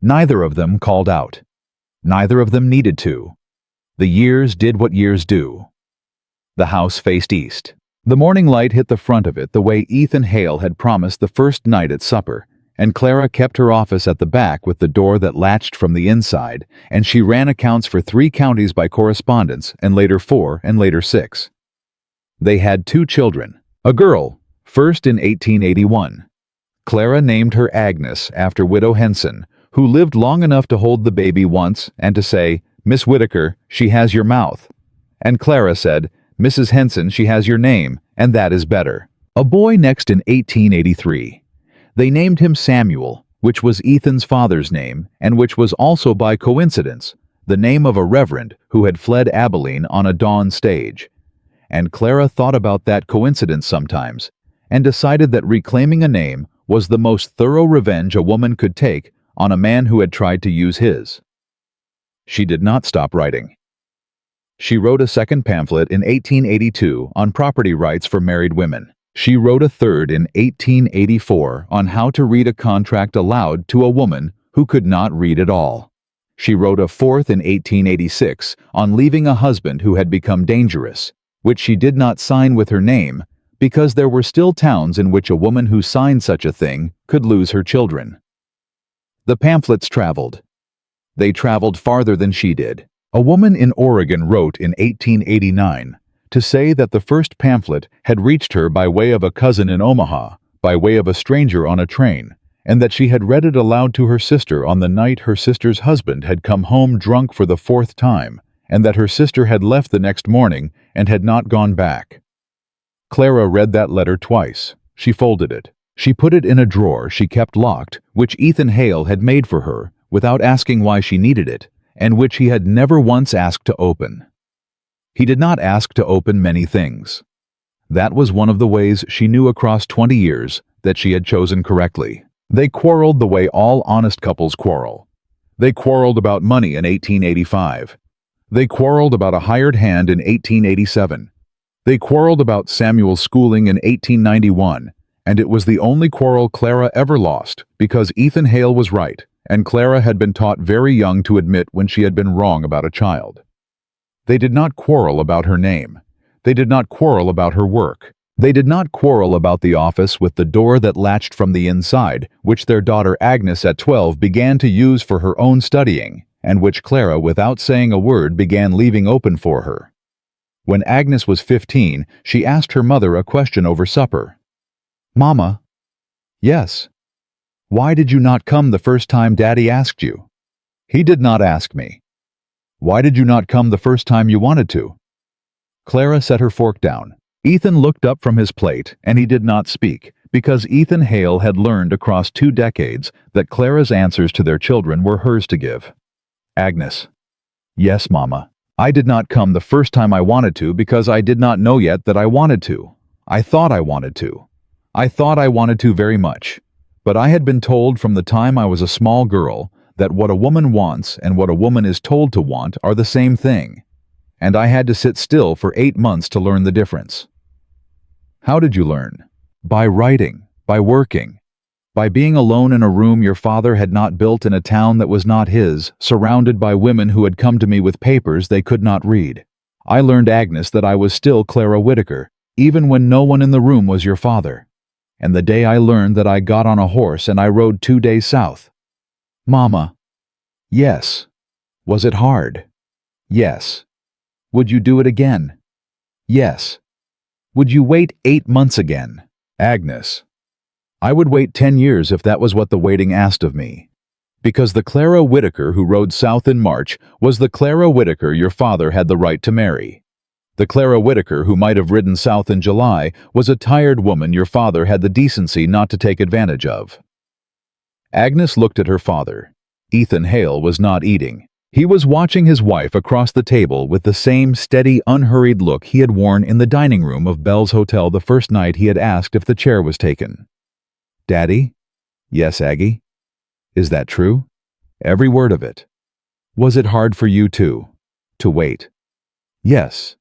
Neither of them called out. Neither of them needed to. The years did what years do. The house faced east. The morning light hit the front of it the way Ethan Hale had promised the first night at supper, and Clara kept her office at the back with the door that latched from the inside, and she ran accounts for 3 counties by correspondence, and later 4, and later 6. They had 2 children, a girl, first in 1881. Clara named her Agnes after Widow Henson, who lived long enough to hold the baby once and to say, "Miss Whitaker, she has your mouth." And Clara said, "Mrs. Henson, she has your name, and that is better." A boy next in 1883. They named him Samuel, which was Ethan's father's name, and which was also by coincidence the name of a reverend who had fled Abilene on a dawn stage. And Clara thought about that coincidence sometimes, and decided that reclaiming a name was the most thorough revenge a woman could take on a man who had tried to use his. She did not stop writing. She wrote a second pamphlet in 1882 on property rights for married women. She wrote a third in 1884 on how to read a contract aloud to a woman who could not read at all. She wrote a fourth in 1886 on leaving a husband who had become dangerous, which she did not sign with her name because there were still towns in which a woman who signed such a thing could lose her children. The pamphlets traveled. They traveled farther than she did. A woman in Oregon wrote in 1889 to say that the first pamphlet had reached her by way of a cousin in Omaha, by way of a stranger on a train, and that she had read it aloud to her sister on the night her sister's husband had come home drunk for the 4th time, and that her sister had left the next morning and had not gone back. Clara read that letter twice. She folded it. She put it in a drawer she kept locked, which Ethan Hale had made for her, without asking why she needed it, and which he had never once asked to open. He did not ask to open many things. That was one of the ways she knew across 20 years that she had chosen correctly. They quarreled the way all honest couples quarrel. They quarreled about money in 1885. They quarreled about a hired hand in 1887. They quarreled about Samuel's schooling in 1891, and it was the only quarrel Clara ever lost because Ethan Hale was right, and Clara had been taught very young to admit when she had been wrong about a child. They did not quarrel about her name. They did not quarrel about her work. They did not quarrel about the office with the door that latched from the inside, which their daughter Agnes at 12 began to use for her own studying, and which Clara, without saying a word, began leaving open for her. When Agnes was 15, she asked her mother a question over supper. "Mama." "Yes." "Why did you not come the first time Daddy asked you?" "He did not ask me." "Why did you not come the first time you wanted to?" Clara set her fork down. Ethan looked up from his plate, and he did not speak, because Ethan Hale had learned across 2 decades that Clara's answers to their children were hers to give. Agnes. "Yes, Mama. I did not come the first time I wanted to because I did not know yet that I wanted to. I thought I wanted to. I thought I wanted to very much. But I had been told from the time I was a small girl that what a woman wants and what a woman is told to want are the same thing, and I had to sit still for 8 months to learn the difference." "How did you learn?" "By writing, by working, By being alone in a room your father had not built in a town that was not his, surrounded by women who had come to me with papers they could not read. I learned, Agnes, that I was still Clara Whitaker, even when no one in the room was your father. And the day I learned that I got on a horse and I rode 2 days south. Mama. Yes. Was it hard? Yes. Would you do it again? Yes. Would you wait 8 months again? Agnes. I would wait 10 years if that was what the waiting asked of me. Because the Clara Whitaker who rode south in March was the Clara Whitaker your father had the right to marry. The Clara Whitaker who might have ridden south in July was a tired woman your father had the decency not to take advantage of. Agnes looked at her father. Ethan Hale was not eating. He was watching his wife across the table with the same steady, unhurried look he had worn in the dining room of Bell's Hotel the first night he had asked if the chair was taken. Daddy? Yes, Aggie? Is that true? Every word of it. Was it hard for you too? To wait? Yes.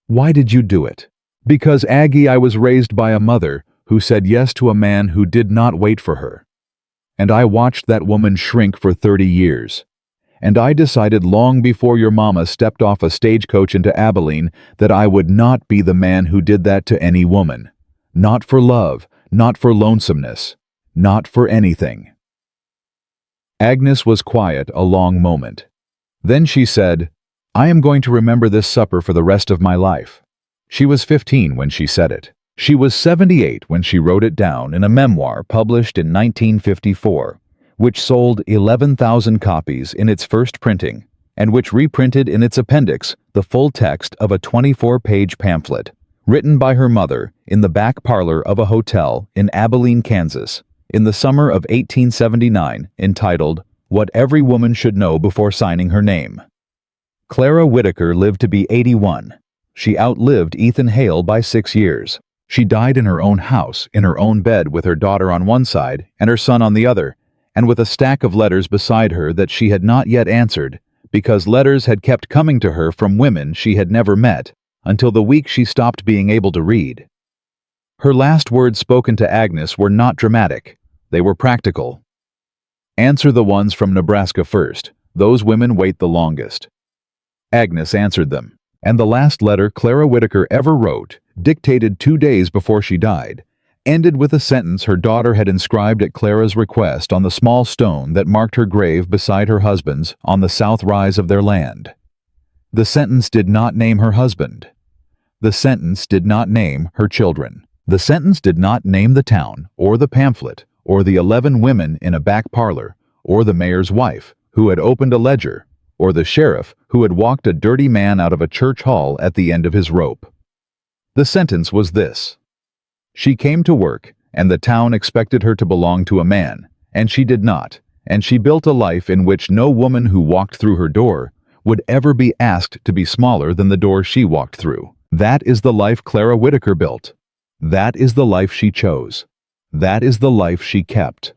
Why did you do it? Because, Aggie, I was raised by a mother who said yes to a man who did not wait for her. And I watched that woman shrink for 30 years. And I decided long before your mama stepped off a stagecoach into Abilene that I would not be the man who did that to any woman. Not for love, not for lonesomeness, not for anything. Agnes was quiet a long moment. Then she said, I am going to remember this supper for the rest of my life. She was 15 when she said it. She was 78 when she wrote it down in a memoir published in 1954, which sold 11,000 copies in its first printing, and which reprinted in its appendix the full text of a 24-page pamphlet, written by her mother in the back parlor of a hotel in Abilene, Kansas, in the summer of 1879, entitled, What Every Woman Should Know Before Signing Her Name. Clara Whitaker lived to be 81. She outlived Ethan Hale by 6 years. She died in her own house, in her own bed with her daughter on one side and her son on the other, and with a stack of letters beside her that she had not yet answered, because letters had kept coming to her from women she had never met, until the week she stopped being able to read. Her last words spoken to Agnes were not dramatic. They were practical. Answer the ones from Nebraska first. Those women wait the longest. Agnes answered them, and the last letter Clara Whitaker ever wrote, dictated 2 days before she died, ended with a sentence her daughter had inscribed at Clara's request on the small stone that marked her grave beside her husband's on the south rise of their land. The sentence did not name her husband. The sentence did not name her children. The sentence did not name the town, or the pamphlet, or the 11 women in a back parlor, or the mayor's wife, who had opened a ledger, or the sheriff, who had walked a dirty man out of a church hall at the end of his rope. The sentence was this: she came to work, and the town expected her to belong to a man, and she did not, and she built a life in which no woman who walked through her door would ever be asked to be smaller than the door she walked through. That is the life Clara Whitaker built. That is the life she chose. That is the life she kept.